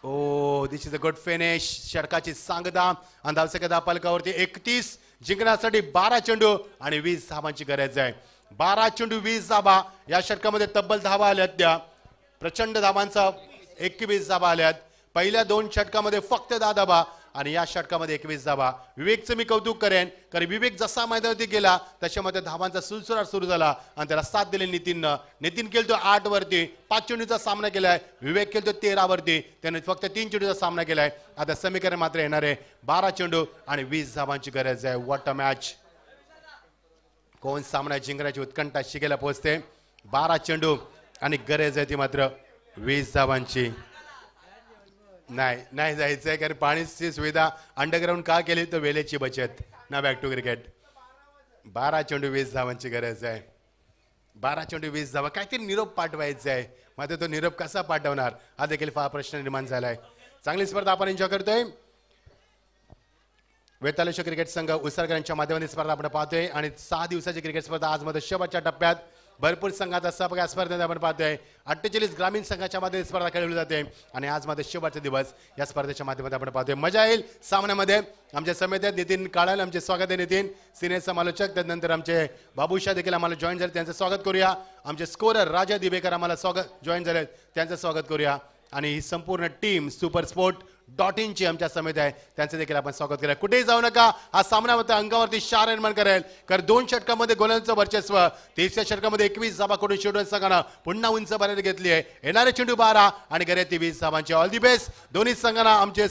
Oh, this is a good finish. षटकाची सांगता आणि धावसेकदा पालकावरती 31 जिंकण्यासाठी 12 चेंडू आणि 20 धावांची गरज आहे. 12 चेंडू 20 धावा. या षटकामध्ये तब्बल धावा आल्यात त्या प्रचंड धावांचा 21 धावा आल्यात. पहिल्या 2 षटकामध्ये फक्त 10 धावा आणि या षटकामध्ये 21 धावा. विवेकचं मी कौतुक करेन, कारण विवेक जसा मैदानावरती गेला तशामध्ये धावांचा सुलसुलाट सुरू झाला आणि त्याला साथ दिली नितीननं. नितीन खेळतो 8 वरती, 5 चेंडूचा सामना केलाय. विवेक खेळतो 13 वरती, त्याने फक्त 3 चेंडूचा सामना केलाय. आता समीकरण मात्र येणार आहे 12 चेंडू आणि 20 धावांची गरज आहे. What a match. कोण सामना जिंकण्याची उत्कंठा शिकेला पोहोचते. 12 चेंडू आणि गरज आहे ती मात्र 20 धावांची. नाही जायचंय, कारण पाण्याची सुविधा अंडरग्राऊंड का केली, तर वेळेची बचत ना. Back to cricket. 12 चेंडू 20 धावांची गरज आहे. 12 चेंडू 20 धावा. काहीतरी निरोप पाठवायचा आहे, मात्र तो निरोप कसा पाठवणार, हा देखील फार प्रश्न निर्माण झालाय. चांगली स्पर्धा आपण एन्जॉय करतोय. वेतालेश्वर क्रिकेट संघ उसरकरांच्या माध्यमातून स्पर्धा आपण पाहतोय आणि 6 दिवसाची क्रिकेट स्पर्धा आज मध्ये शेवटच्या टप्प्यात. भरपूर संघाचा सहभाग या स्पर्धेत आपण पाहतोय. 48 ग्रामीण संघाच्या मध्ये स्पर्धा खेळवली जाते आणि आज मध्ये शेवटचा दिवस या स्पर्धेच्या माध्यमातून आपण पाहतोय. मजा येईल सामन्यामध्ये. आमच्या समितीत नितीन काळाल आमचे स्वागत आहे. नितीन सिनियर समालोचक, त्यानंतर आमचे बाबूशाह देखील आम्हाला जॉईन झाले, त्यांचं स्वागत करूया. आमचे स्कोरर राजा दिबेकर आम्हाला जॉईन झाले, त्यांचं स्वागत करूया. आणि ही संपूर्ण टीम supersport.in ची आमच्या समिती आहे, त्यांचं देखील आपण स्वागत करूया. कुठेही जाऊ नका. हा सामना होता अंगावरती शार निर्माण करेल, कारण 2 षटकामध्ये गोलंदाजाचं वर्चस्व. 3ऱ्या षटकामध्ये 21 धावा करून शेवटच्या संघानं पुन्हा उंच भरारी घेतली आहे. येणारे चेंडू 12 आणि गैरेती 20 धावांची. ऑल दी बेस्ट दोन्ही संघांना. आमचे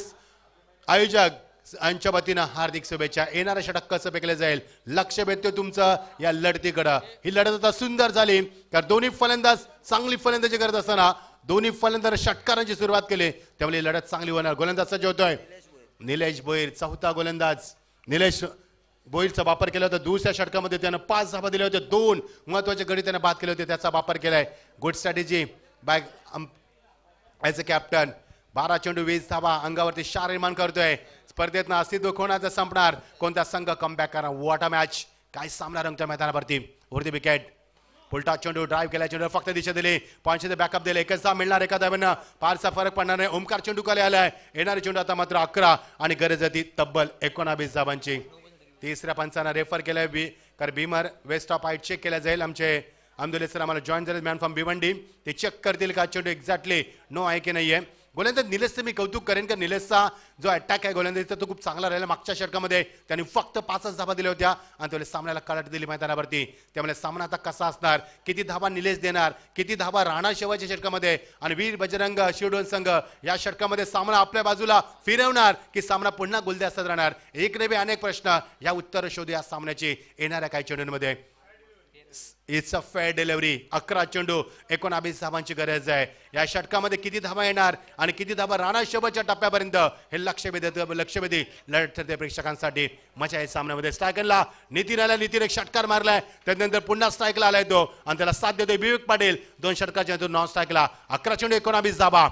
आयोजक यांच्या वतीनं हार्दिक शुभेच्छा. येणारं षटक कसं फेकलं जाईल, लक्ष भेटतो तुमचं या लढतीकडं. ही लढत आता सुंदर झाली, कारण दोन्ही फलंदाज चांगली फलंदाजी करत असताना दोन्ही फलंदाज षटकारांची सुरुवात केली, त्यामुळे लढत चांगली होणार. गोलंदाज सज्ज होतोय निलेश भोईर, 4था गोलंदाज. निलेश भोईरचा वापर केला होता. 2ऱ्या षटकामध्ये त्यानं 5 धावा दिल्या होत्या. 2 महत्वाचे गडी त्याने बाद केले होते, त्याचा वापर केलाय. Good strategy by as a captain. 12 चेंडू 20 धावा. अंगावरती शार निर्माण करतोय. स्पर्धेतनं अस्तित्व कोणाचं संपणार, कोणता संघ कमबॅक करणार. What a match. काय सामना रंगतोय मैदानावरती. वरती विकेट. फुलटा चेंडू ड्राईव्ह केला, चेंडू फक्त दिशा दिली, पॉईंटचे बॅकअप दिले, एकच धाव मिळणार एका धावेनं, फारसा फरक पडणार नाही. ओमकार चेंडू खाली आलाय, येणारे चेंडू आता मात्र 11 आणि गरज ती तब्बल 19 धावांची. तिसऱ्या पंचांना रेफर केलंय कारण Bhimar waste of height check केला जाईल. आमचे अमदुल्ले सर आम्हाला जॉईन झाले मॅन फ्रॉम भिवंडी, ते चेक करतील का चेंडू एक्झॅक्टली नो आहे की नाहीये. गोलंदाज निलेशचं मी कौतुक करेन कारण निलेशचा जो अटॅक आहे गोलंदाजीचा तो खूप चांगला राहिला. मागच्या षटकामध्ये त्यांनी फक्त 5च धाबा दिल्या होत्या आणि त्यावेळेस सामन्याला कळट दिली मैदानावरती. त्यामुळे सामना आता कसा असणार, किती धाबा निलेश देणार, किती धाबा राणा शेवाच्या षटकामध्ये आणि वीर बजरंग शिवडोन संघ या षटकामध्ये सामना आपल्या बाजूला फिरवणार की सामना पुन्हा गुलदस्त्यात राहणार. एक नव्हे अनेक प्रश्न या उत्तर शोधू या सामन्याची येणाऱ्या काही चेंडूंमध्ये. It's a fair delivery. 11 चेंडू 19 धावांची गरज आहे. या षटकामध्ये किती धावा येणार आणि किती धावा राणा शेवटच्या टप्प्यापर्यंत हे लक्षवेधी लढत ठरते प्रेक्षकांसाठी. मजा आहे सामन्यामध्ये. स्ट्रायकरला नितीन एक षटकार मारलाय, त्यानंतर पुन्हा स्ट्राईकला आलाय तो आणि त्याला साथ देतोय विवेक पाटील. 2 षटकाच्या नंतर नॉन स्ट्राईकला. 11 चेंडू 19 धावा.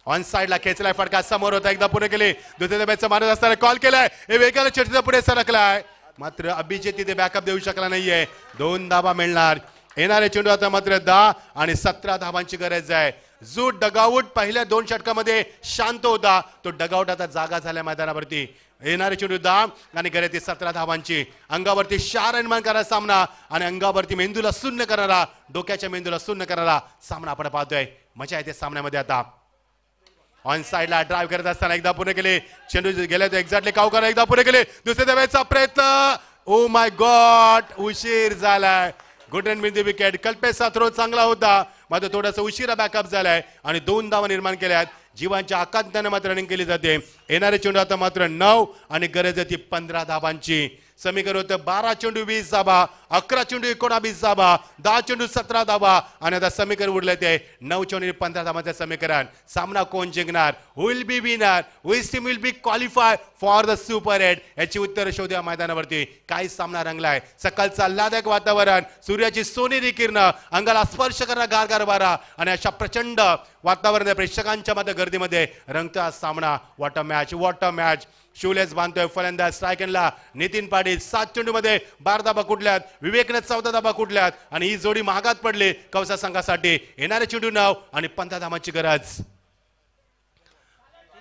ऑन साइडला खेचलाय फटका, समोर होता, एकदा पुढे गेले, दुसऱ्या बॅटचा मारत असताना कॉल केलाय, हे वेगाने चेंडूच्या पुढे सरकलाय, मात्र अभिजित तिथे बॅकअप देऊ शकला नाहीये. 2 धावा मिळणार. येणारे चेंडू आता मात्र 10 आणि 17 धावांची गरज आहे. जो डगआउट पहिल्या 2 षटकामध्ये शांत होता तो डगआउट आता जागा झाल्या मैदानावरती. येणारे चेंडू 10 आणि गरज ती 17 धावांची. अंगावरती शार निर्माण करणारा सामना आणि अंगावरती मेंदूला शून्य करणारा, डोक्याच्या मेंदूला शून्य करणारा सामना आपण पाहतोय. मजा येते सामन्यामध्ये. आता ऑन साइडला ड्राईव्ह करत असताना एकदा पुढे गेले, चेंडू गेले तर एक्झॅक्टली कावकर एकदा पुढे गेले, दुसऱ्या धावेचा प्रयत्न, ओ माय गॉड, उशीर झालाय. Good run with the wicket. कल्पेशचा थ्रो चांगला होता, मात्र थोडासा उशिरा बॅकअप झालाय आणि 2 धावा निर्माण केल्यात. जीवांच्या आकांताने मात्र रनिंग केली जाते. येणारे चेंडू आता मात्र 9 आणि गरज ती 15 धावांची. समीकरण होतं 12 चेंडू 20 धाबा, 11 चेंडू 19 धाबा, 10 चेंडू 17 धाबा आणि आता समीकरण उरले ते 9 चेंडू 15 धाबांचे समीकरण. सामना कोण जिंकणार, will be winner, which team will be qualify for the super 8, याची उत्तर शोधूया मैदानावरती. काय सामना रंगलाय. सकाळचं आल्हाददायक वातावरण, सूर्याची सोनेरी किरण, अंगाला स्पर्श करणारा गारगार वारा आणि अशा प्रचंड वातावरण प्रेक्षकांच्या मध्ये गर्दीमध्ये रंगता सामना. What a match, what a match. Shoelace बांधतोय फलंदाज स्ट्रायकरला नितीन पाटील. 7 चेंडू मध्ये 12 धाबा कुठल्यात, विवेकने 14 धाबा कुठल्यात आणि ही जोडी महागात पडली कवसा संघासाठी. येणारे चेंडू 9 आणि 15 धावांची गरज.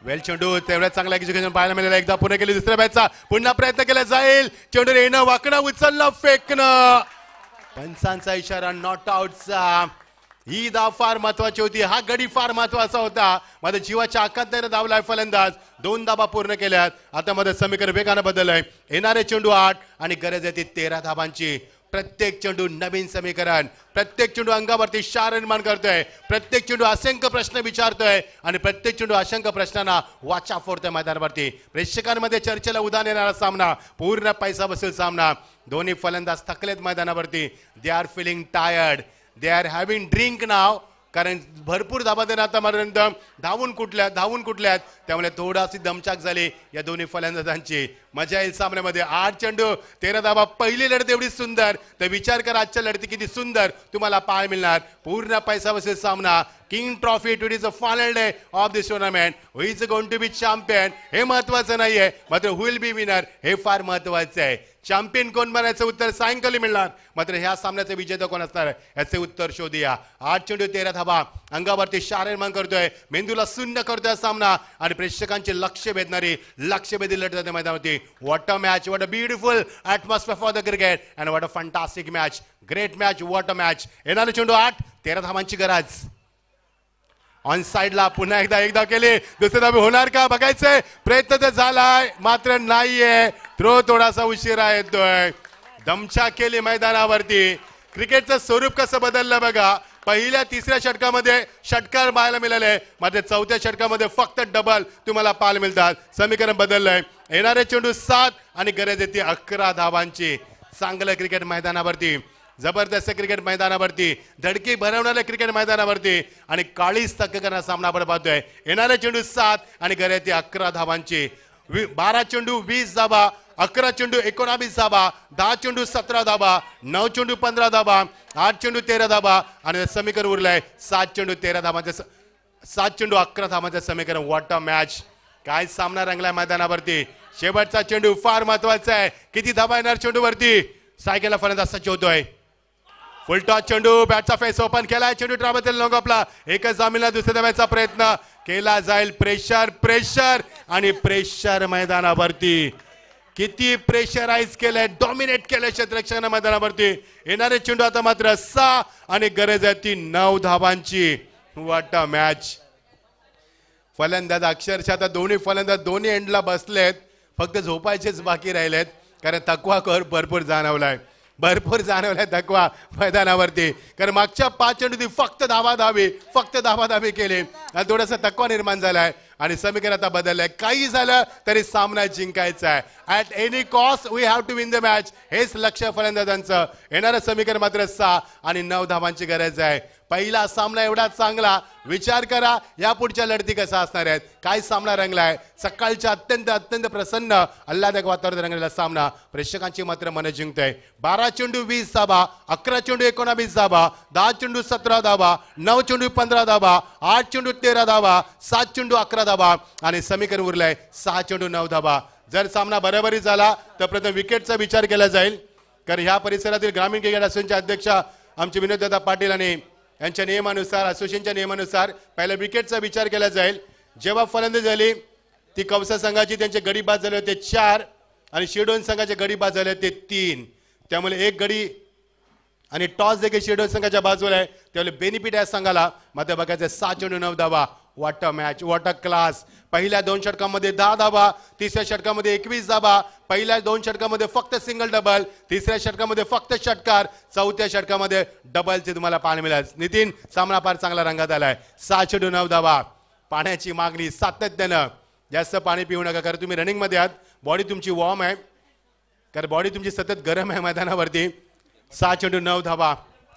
वेल चेंडू तेवढ्या चांगला एक्झिक्युशन पाहायला मिळाला. एकदा पुढे गेली, दुसऱ्या बॅटचा पुन्हा प्रयत्न केला जाईल, चेंडू येणं, वाकणं, उचलणं, फेकणं, पंचांचा इशारा नॉट आउटचा. ही धाव फार महत्वाची होती, हा गडी फार महत्वाचा होता. मध्ये जीवाच्या आकांताने धावलाय फलंदाज. 2 धाबा पूर्ण केल्यात. आता मध्ये समीकरण वेगानं बदललंय. येणारे चेंडू 8 आणि गरज आहे ती 13 धाबांची. प्रत्येक चेंडू नवीन समीकरण, प्रत्येक चेंडू अंगावरती शार निर्माण करतोय, प्रत्येक चेंडू असंख्य प्रश्न विचारतोय आणि प्रत्येक चेंडू असंख्य प्रश्नांना वाचा फोडतोय मैदानावरती. प्रेक्षकांमध्ये चर्चेला उधाण येणारा सामना, पूर्ण पैसा वसूल सामना. दोन्ही फलंदाज थकलेत मैदानावरती. They are feeling tired, they are having drink now, कारण भरपूर धाबा देणार आतापर्यंत, धावून कुठल्यात, त्यामुळे थोडाशी दमछाक झाली या दोन्ही फलंदाजांची. मजा येईल सामन्यामध्ये. 8 चेंडू 13 धाबा. पहिली लढत एवढी सुंदर तर विचार करा आजच्या लढती किती सुंदर तुम्हाला पाहायला मिळणार. पूर्ण पैसा वसूल सामना. King trophy, today is a final day of this tournament. Who is going to be champion हे महत्वाचं नाहीये, मात्र हु विल बी विनर हे फार महत्वाचं आहे. चॅम्पियन कोण बनायचं उत्तर सायंकाळी मिळणार, मात्र ह्या सामन्याचे विजेता कोण असणार याचे उत्तर शोधूया. 8 चेंडू 13 धाबा. अंगावरती शार निर्माण करतोय, मेंदूला शून्य करतोय सामना आणि प्रेक्षकांचे लक्षवेधी लढत मैदानावरती. What a match, what a beautiful atmosphere for the cricket and what a fantastic match, great match, what a match. येणारे चेंडू 8, 13 धावांची गरज. ऑन साइडला पुन्हा एकदा केली, दुसऱ्या धाबे होणार का बघायचंय. प्रयत्न तर झालाय मात्र नाहीये, थ्रो थोडासा उशिरा येतोय. दमछाक केली मैदानावरती. क्रिकेटचं स्वरूप कसं बदललं बघा. पहिल्या 3ऱ्या षटकामध्ये षटकार पाहायला मिळाले, मात्र 4थ्या षटकामध्ये फक्त डबल तुम्हाला पाहायला मिळतात. समीकरण बदललंय. येणारे चेंडू 7 आणि गरज येते 11 धावांची. चांगलं क्रिकेट मैदानावरती, जबरदस्त क्रिकेट मैदानावरती, धडकी भरवणाऱ्या क्रिकेट मैदानावरती आणि काळीच तक्क करणारा सामना आपण पाहतोय. येणारे चेंडू 7 आणि गरज येते 11 धावांची. 12 चेंडू 20 धाबा, 11 चेंडू 19 धाबा, 10 चेंडू 17 धाबा, 9 चेंडू 15 धाबा, 8 चेंडू 13 धाबा आणि समीकरण उरलंय 7 चेंडू 13 धाबांचे, 7 चेंडू 11 धाबांचे समीकरण. What a match. काय सामना रंगलाय मैदानावरती. शेवटचा चेंडू फार महत्वाचा आहे. किती धाबा येणार चेंडूवरती. सायकलला फलंदाज सज्ज होतोय. फुलटॉस चेंडू, बॅटचा फेस ओपन केलाय, चेंडू ट्राबतील लॉंग आपला एकच जमिनीला दुसऱ्या धावायचा प्रयत्न केला जाईल. प्रेशर आणि प्रेशर मैदानावरती किती प्रेशराईज केलंय, डॉमिनेट केलंय क्षेत्ररक्षण मैदानावरती. येणारे चेंडू आता मात्र 6 आणि गरज आहे ती 9 धावांची. What a match. फलंदाज अक्षरशः आता दोन्ही फलंदाज दोन्ही एंडला बसलेत, फक्त झोपायचेच बाकी राहिलेत, कारण थकवा भरपूर जाणवलाय थकवा मैदानावरती. कारण मागच्या 5 चेंडू फक्त धावाधावी केली आणि थोडासा थकवा निर्माण झालाय आणि समीकरण आता बदललंय. काही झालं तरी सामना जिंकायचा आहे. At any cost we have to win the match, हेच लक्ष फलंदाजांचं. येणारं समीकरण मात्र 6 आणि 9 धावांची गरज आहे. पहिला सामना एवढा चांगला, विचार करा या पुढच्या लढती कसा असणार आहेत. काय सामना रंगलाय. सकाळच्या अत्यंत प्रसन्न आल्हादक वातावरण रंगलेला सामना प्रेक्षकांची मात्र मन जिंकतोय. 12 चेंडू 20 धाबा, 11 चेंडू 19 धाबा, 10 चेंडू 17 धाबा, 9 चेंडू 15 धाबा, 8 चेंडू 13 धाबा, 7 चेंडू 11 धाबा आणि समीकरण उरलंय 6 चेंडू 9 धाबा. जर सामना बरोबरी झाला तर प्रथम विकेटचा विचार केला जाईल, कारण ह्या परिसरातील ग्रामीण क्रिकेट असोसिएशनचे अध्यक्ष आमचे विनोददादा पाटील आणि यांच्या नियमानुसार, असोसिएशनच्या नियमानुसार पहिल्या विकेटचा विचार केला जाईल. जेव्हा फलंदाजी झाली ती कौसा संघाची, त्यांचे गडी बाद झाले होते 4 आणि शिरडोन संघाचे गडी बाद झाले होते 3. त्यामुळे एक गडी आणि टॉस देखील शिरडोन संघाच्या बाजूला आहे, त्यामुळे बेनिफिट आहे संघाला. मात्र बघायचं 6 चेंडू 9 धावा. What a match, what a class. पहिल्या 2 षटकांमध्ये 10 धावा, तिसऱ्या षटकामध्ये 21 धावा, पहिल्या 2 षटकामध्ये फक्त सिंगल डबल, तिसऱ्या षटकामध्ये फक्त षटकार, चौथ्या षटकामध्ये डबलचे तुम्हाला पाहायला मिळाल. नितीन, सामना फार चांगला रंगात आलाय. 6 चेंडू 9 धावा. पाण्याची मागणी सातत्यानं, जास्त पाणी पिऊ नका, कारण तुम्ही रनिंग मध्ये आहात, बॉडी तुमची वॉर्म आहे, कारण बॉडी तुमची सतत गरम आहे मैदानावरती. 6 चेंडू 9 धावा.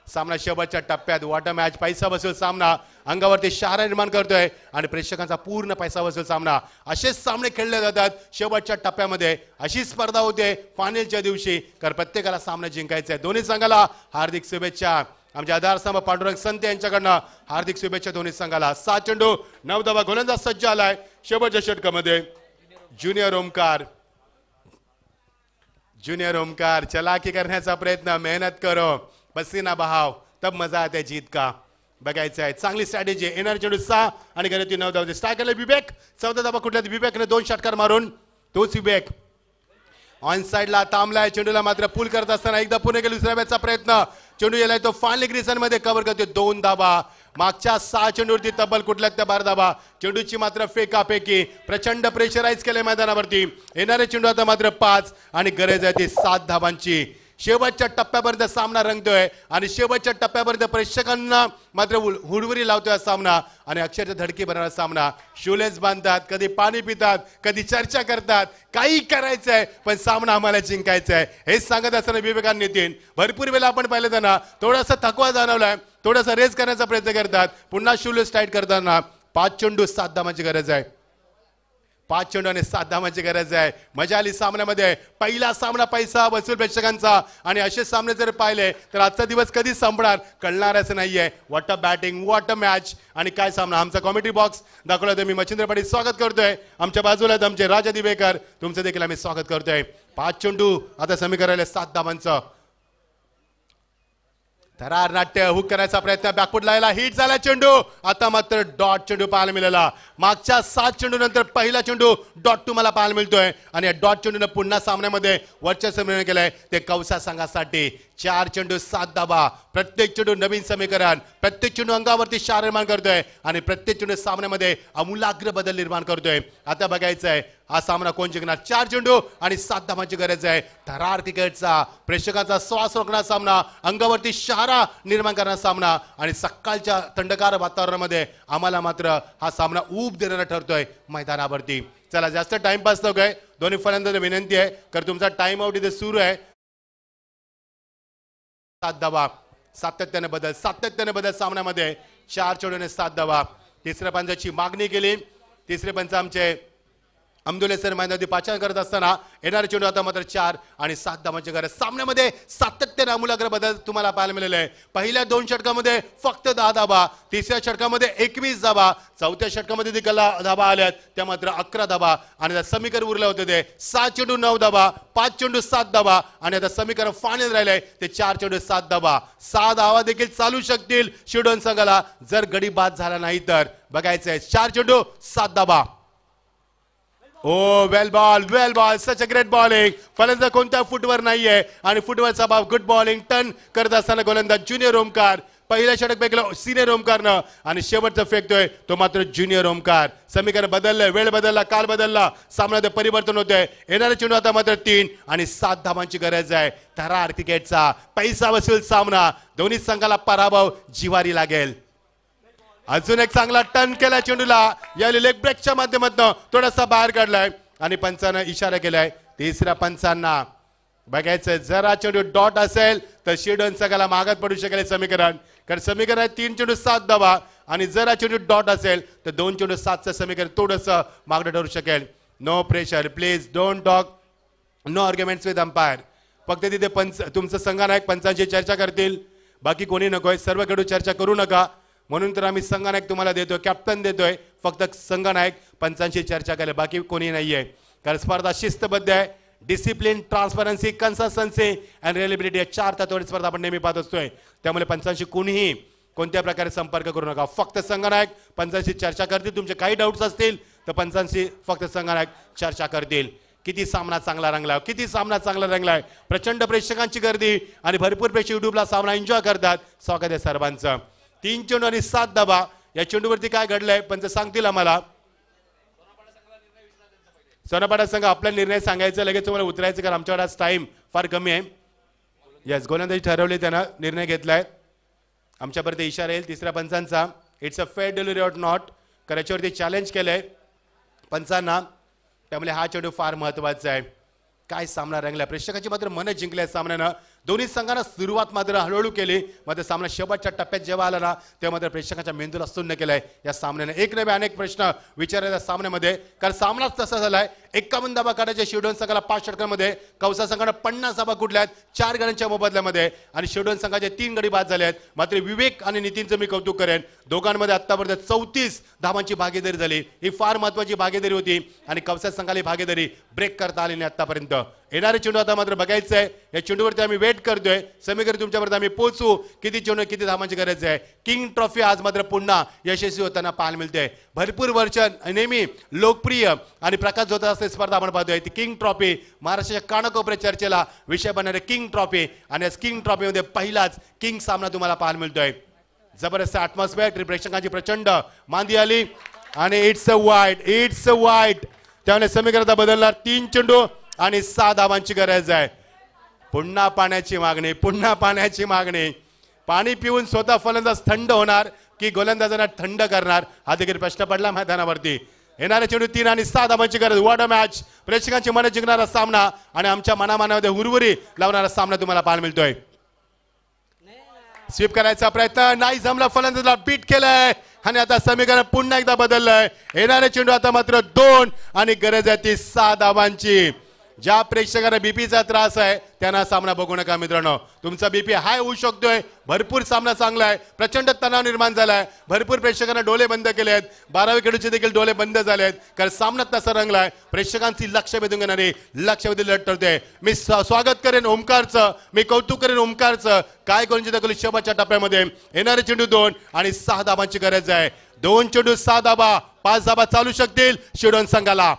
सामना शेवटच्या टप्प्यात. What a match. पैसा वसूल सामना, अंगावरती शहारा निर्माण करतोय आणि प्रेक्षकांचा पूर्ण पैसा वसूल सामना. असेच सामने खेळले जातात शेवटच्या टप्प्यामध्ये, अशी स्पर्धा होते फायनलच्या दिवशी, कारण प्रत्येकाला सामना जिंकायचा आहे. दोन्ही संघाला हार्दिक शुभेच्छा. आमचे आधारस्तंभ पांडुरंग संत यांच्याकडनं हार्दिक शुभेच्छा दोन्ही संघाला. 6 चेंडू 9 धावा. गोलंदाज सज्ज आलाय शेवटच्या षटकामध्ये ज्युनियर ओमकार. चलाकी करण्याचा प्रयत्न, मेहनत करो, पसीना बहाव, तब मजा आते जीत का. बघायचं आहे. चांगली स्ट्रॅटेजी. येणार चेंडू 6 आणि गरज 9 धावा. स्ट्राईक केला विवेक. 14 धावा कुठल्या विवेकने 2 षटकार मारून तोच विवेक ऑन साइडला थांबलाय. चेंडूला मात्र पुल करत असताना एकदा पुणे गेली दुसऱ्या बॅटचा प्रयत्न. चेंडू गेलाय तो फायनल ग्रीसन मध्ये कव्हर करतो. 2 धावा. मागच्या 6 चेंडूवरती तब्बल कुठल्या त्या 12 धावा. चेंडूची मात्र फेकाफेकी, प्रचंड प्रेशराईज केले मैदानावरती. येणारे चेंडू आता मात्र 5 आणि गरज आहे ती 7 धावांची. शेवटच्या टप्प्यापर्यंत सामना रंगतोय आणि शेवटच्या टप्प्यापर्यंत प्रेक्षकांना मात्र हुडवरी लावतोय सामना आणि अक्षरशः धडकी बनवणारा सामना. शूलेस बांधतात, कधी पाणी पितात, कधी चर्चा करतात, काही करायचंय पण सामना आम्हाला जिंकायचा आहे हेच सांगत असताना विवेकानंद नितीन. भरपूर वेळा आपण पाहिलं त्यांना थोडासा थकवा जाणवलाय, थोडासा रेस करण्याचा प्रयत्न करतात, पुन्हा शूलेस टाईट करताना. 5 चेंडू 7 धावांची गरज आहे. 5 चेंडू आणि 7 धावांची गरज आहे. मजा आली सामन्यामध्ये. पहिला सामना पैसा वसूल प्रेक्षकांचा आणि असे सामने जर पाहिले तर आजचा दिवस कधी संपणार कळणारच नाहीये. What a batting, what a match आणि काय सामना. आमचा कॉमेडी बॉक्स दाखवला तर मी मच्छिंद्र पाटील स्वागत करतोय. आमच्या बाजूला आमचे राजा दिवेकर, तुमचं देखील आम्ही स्वागत करतोय. 5 चेंडू आता समीकरण 7 धावांचं. थरार नाट्य हुक करायचा प्रयत्न, बॅकफुट लायला, हिट झाला चेंडू. आता मात्र डॉट चेंडू पाहायला मिळाला. मागच्या 7 चेंडू नंतर पहिला चेंडू डॉट तुम्हाला पाहायला मिळतोय आणि या डॉट चेंडूने पुन्हा सामन्यामध्ये वर्चस्व मिळवून केलंय ते कौसा संघासाठी. 4 चेंडू 7 धावा. प्रत्येक चेंडू नवीन समीकरण, प्रत्येक चेंडू अंगावरती शार निर्माण करतोय आणि प्रत्येक चेंडू सामन्यामध्ये आमूलाग्र बदल निर्माण करतोय. आता बघायचंय हा सामना कोण जिंकणार. 4 चेंडू आणि 7 धावांची गरज आहे. थरार क्रिकेटचा, प्रेक्षकांचा श्वास रोखणारा सामना, अंगावरती शहारा निर्माण करणारा सामना आणि सकाळच्या थंडगार वातावरणामध्ये आम्हाला मात्र हा सामना ऊब देणारा ठरतोय मैदानावरती. चला जास्त टाइमपास नकोय. दोन्ही फलंदाजांना विनंती आहे, कारण तुमचा टाइम आउट इथे सुरू आहे. 7 धावा. सातत्याने बदल सामन्यामध्ये. 4 चेंडूने 7 धावा. तिसऱ्या पंचाची मागणी केली. तिसरे पंच आमचे अमदुल्ले सर मैदानावरती पाचारण करत असताना येणारे चेंडू आता मात्र 4 आणि 7 धावांची गरज. सामन्यामध्ये सातत्याने आमूलाग्र बदल तुम्हाला पाहायला मिळाले आहे. पहिल्या 2 षटकामध्ये फक्त 10 धावा, तिसऱ्या षटकामध्ये 21 धावा, चौथ्या षटकामध्ये देखील धावा आल्यात त्या मात्र 11 धावा आणि आता समीकरण उरले होते ते 6 चेंडू 9 धावा, 5 चेंडू 7 धावा आणि आता समीकरण फायनल राहिले ते 4 चेंडू 7 धावा. 6 धावा देखील चालू शकतील शिवडोन संघाला जर गडी बाद झाला नाही तर. बघायचंय 4 चेंडू 7 धावा. Oh, well ball, such a great bowling. फलंदाज कोणत्या फुटवर नाहीये आणि फुटवरचा भाव गुड बॉलिंग टर्न करत असताना गोलंदाज ज्युनियर ओमकार. पहिल्या षटक फेकलं सिनियर ओमकारनं आणि शेवटचा फेकतोय तो मात्र ज्युनियर ओमकार. समीकरण बदललंय, वेळ बदलला, काल बदलला, सामन्यात परिवर्तन होतंय. येणारे चेंडू आता मात्र 3 आणि 7 धावांची गरज आहे. थरार क्रिकेटचा पैसा वसूल सामना, दोन्ही संघाला पराभव जिवारी लागेल. अजून एक चांगला टर्न केला चेंडूला या लेग ब्रेकच्या माध्यमातून थोडासा बाहेर काढलाय आणि पंचानं इशारा केलाय तिसऱ्या पंचांना. बघायचंय जरा चेंडू डॉट असेल तर शिवडोन संघाला मागात पडू शकेल समीकरण, कारण समीकरण आहे 3 चेंडू 7 धावा आणि जरा चेंडू डॉट असेल तर 2 चेंडू 7चं समीकरण थोडंसं मागं ठरू शकेल. No pressure please, don't talk, no arguments with umpire. फक्त तिथे तुमचं संघनायक पंचांची चर्चा करतील, बाकी कोणी नकोय. सर्वकडून चर्चा करू नका, म्हणून तर आम्ही संघनायक तुम्हाला देतोय, कॅप्टन देतोय. फक्त संघनायक पंचांशी चर्चा करेल, बाकी कोणी नाहीये. कारण स्पर्धा शिस्तबद्ध आहे. Discipline, transparency, consistency and reliability या 4 तत्वांची स्पर्धा आपण नेहमी पाहत असतोय. त्यामुळे पंचांशी कोणीही कोणत्या प्रकारे संपर्क करू नका. फक्त संघनायक पंचांशी चर्चा करतील. तुमचे काही डाऊट्स असतील तर पंचांशी फक्त संघनायक चर्चा करतील. किती सामना चांगला रंगलाय, किती सामना चांगला रंगलाय. प्रचंड प्रेक्षकांची गर्दी आणि भरपूर प्रेक्षक युट्यूबला सामना एन्जॉय करतात. स्वागत आहे सर्वांचं. 3 चेंडू आणि 7 धावा. या चेंडूवरती काय घडलंय पंच सांगतील आम्हाला. सोनापाडा संघ आपला निर्णय सांगायचा, लगेच तुम्हाला उतरायचं, कारण आमच्याकडे आज टाइम फार कमी आहे. यस, गोलंदाजी ठरवली, त्यानं निर्णय घेतलाय. आमच्यापर्यंत इशारा येईल तिसऱ्या पंचांचा. It's a fair delivery or not, कारण याच्यावरती चॅलेंज केलंय पंचांना. त्यामुळे हा चेंडू फार महत्वाचा आहे. काय सामना रंगला, प्रेक्षकांची मात्र मन जिंकल्या सामन्यानं. दोन्ही संघांना सुरुवात मात्र हळूहळू केली, मात्र सामना शेवटच्या टप्प्यात जेव्हा आला ना तेव्हा मात्र प्रेक्षकांच्या मेंदूला सुन्न केलंय या सामन्याने. एक नव्हे अनेक प्रश्न विचारले सामन्यामध्ये, कारण सामनाच तसा झालाय. 51 धावा काढायच्या शिवडोन संघाला 5 षटकांमध्ये. कौसा संघानं 50 धावा कुठल्यात 4 गड्यांच्या मोबदल्यामध्ये आणि शिवडोन संघाचे 3 गडी बाद झाले आहेत. मात्र विवेक आणि नितीनचं मी कौतुक करेन, दोघांमध्ये आतापर्यंत 34 धावांची भागीदारी झाली. ही फार महत्वाची भागीदारी होती आणि कौसा संघाला भागीदारी ब्रेक करता आली नाही आतापर्यंत. येणारे चेंडू आता मात्र बघायचंय. या चेंडूवरती आम्ही वेट करतोय, समीकरण तुमच्यापर्यंत आम्ही पोहोचू. किती चेंडू किती धावांची गरज आहे. किंग ट्रॉफी आज मात्र पुन्हा यशस्वी होताना पाहायला मिळते. भरपूर वर्ष नेहमी लोकप्रिय आणि प्रकाश होत असलेली स्पर्धा आपण पाहतोय ती किंग ट्रॉफी. महाराष्ट्राच्या कानाकोपऱ्या चर्चेला विषय बनणारे किंग ट्रॉफी आणि या किंग ट्रॉफीमध्ये पहिलाच किंग सामना तुम्हाला पाहायला मिळतोय. जबरदस्त ॲटमॉस्फिअर, प्रेक्षकांची प्रचंड मांदी आली आणि इट्स अ वाईट. त्यामुळे समीकरण बदलणार. 3 चेंडू आणि 6 धावांची गरज आहे. पुन्हा पाण्याची मागणी, पुन्हा पाण्याची मागणी. पाणी पिऊन स्वतः फलंदाज थंड होणार की गोलंदाजांना थंड करणार हा देखील प्रश्न पडला मैदानावरती. येणारे चेंडू 3 आणि 7 धावांची गरज. What a match. प्रेक्षकांची मन जिंकणारा सामना आणि आमच्या मनामध्ये हुरहुरी लावणारा सामना तुम्हाला पाहायला मिळतोय. स्वीप करायचा प्रयत्न नाही जमला, फलंदाजाला बीट केलंय आणि आता समीकरण पुन्हा एकदा बदललंय. येणारे चेंडू आता मात्र 2 आणि गरज आहे ती 6 धावांची. ज्या प्रेक्षकांना बीपीचा त्रास आहे त्यांना सामना बघू नका मित्रांनो. तुमचा बीपी हाय होऊ शकतोय. भरपूर सामना चांगला आहे, प्रचंड तणाव निर्माण झालाय. भरपूर प्रेक्षकांना डोळे बंद केले आहेत. 12वी खेळूचे देखील डोळे बंद झाले आहेत, कारण सामना तसा रंगलाय. प्रेक्षकांची लक्ष वेधून घेणारी लक्षवेधी लढत ठरते. मी स्वागत करेन ओमकारचं, मी कौतुक करेन ओमकारचं. काय गोलंदाजी दाखवली शेवटच्या टप्प्यामध्ये. येणारे चेंडू 2 आणि 6 धावांची गरज आहे. 2 चेंडू 6 धावा, 5 धावा चालू शकतील शिवडोन संघाला.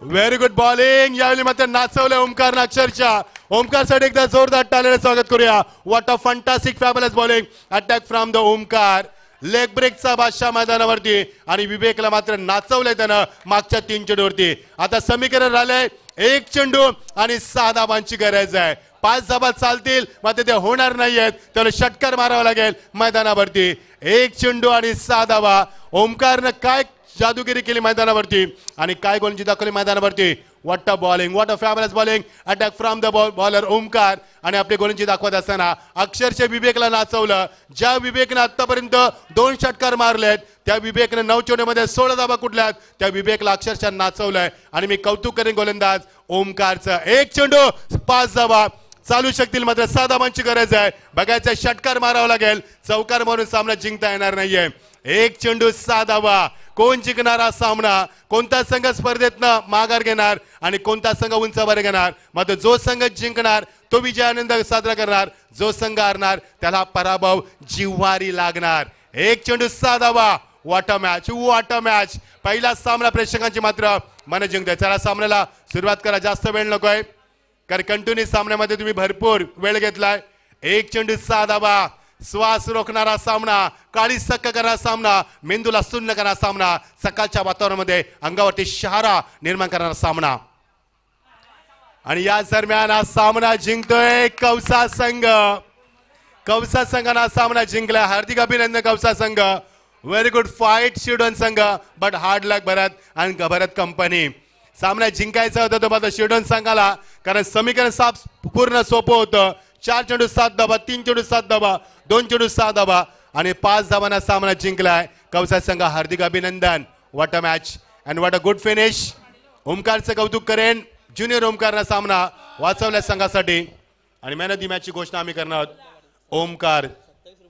Very good bowling. यावेळी मात्र नाचवलंय ओमकारनं अक्षरशः. ओमकारसाठी एकदा जोरदार टाळ्याने स्वागत करूया. What a fantastic fabulous bowling attack from the Omkar. Leg ब्रेकचा बादशाह मैदानावरती आणि विवेकला मात्र नाचवलंय त्यानं मागच्या 3 चेंडूवरती. आता समीकरण राहिलंय 1 चेंडू आणि 6 धावांची गरज आहे. 5 धावा चालतील मात्र ते होणार नाहीयेत, त्याला षटकार मारावा लागेल मैदानावरती. 1 चेंडू आणि 6 धावा. ओमकारनं काय जादूगिरी केली मैदानावरती आणि काय गोलंदाजी दाखवली मैदानावरती. What a bowling, what a fabulous bowling attack from the bowler Omkar. आणि आपली गोलंदाजी दाखवत असताना अक्षरशः विवेकला नाचवलं. ज्या विवेकनं आतापर्यंत 2 षटकार मारलेत त्या विवेकनं 9 चेंडूमध्ये 16 धावा कुठल्यात त्या विवेकला अक्षरशः नाचवलंय. आणि मी कौतुक करेन गोलंदाज ओमकारचं. 1 चेंडू 5 धावा चालू शकतील, मात्र 6 धावांची गरज आहे. बघायचं षटकार मारावा लागेल, चौकार मारून सामना जिंकता येणार नाहीये. 1 चेंडू 6 धावा. कोण जिंकणार हा सामना, कोणता संघ स्पर्धेतनं माघार घेणार आणि कोणता संघ उंचावर घेणार. मात्र जो संघ जिंकणार तो विजय आनंद साजरा करणार, जो संघ हारणार त्याला पराभव जिव्हारी लागणार. 1 चेंडू 6 धावा. What a match, what a match. पहिला सामना प्रेक्षकांची मात्र मन जिंकते. चला सामन्याला सुरुवात करा, जास्त वेळ नकोय कारण कंटिन्यू सामन्यामध्ये तुम्ही भरपूर वेळ घेतलाय. 1 चेंडू 6 धावा. श्वास रोखणारा सामना, काळी सक्क करणारा सामना, मेंदूला सुन्न करणारा सामना, सकाळच्या वातावरणामध्ये अंगावरती शहारा निर्माण करणारा सामना. आणि या दरम्यान हा सामना जिंकतोय कौसा संघ. कौसा संघानं हा सामना जिंकला. हार्दिक अभिनंदन कौसा संघ. व्हेरी गुड फाईट शिवडोन संघ, बट हार्ड लक भरत आणि भरत कंपनी. सामना जिंकायचा होता तो मात्र शिवडोन संघाला, कारण समीकरण साफ पूर्ण सोपं होतं. 4 चेंडू 7 धावा, 3 चेंडू 7 धावा, 2 चेंडू 6 धावा आणि 5 धावांना सामना जिंकलाय कौसा संघ. हार्दिक अभिनंदन. What a match and what a good finish. ओमकारचं कौतुक करेन. ज्युनियर ओमकारनं सामना वाचवल्या संघासाठी. आणि मॅन ऑफ दी मॅचची घोषणा आम्ही करणार आहोत. ओमकार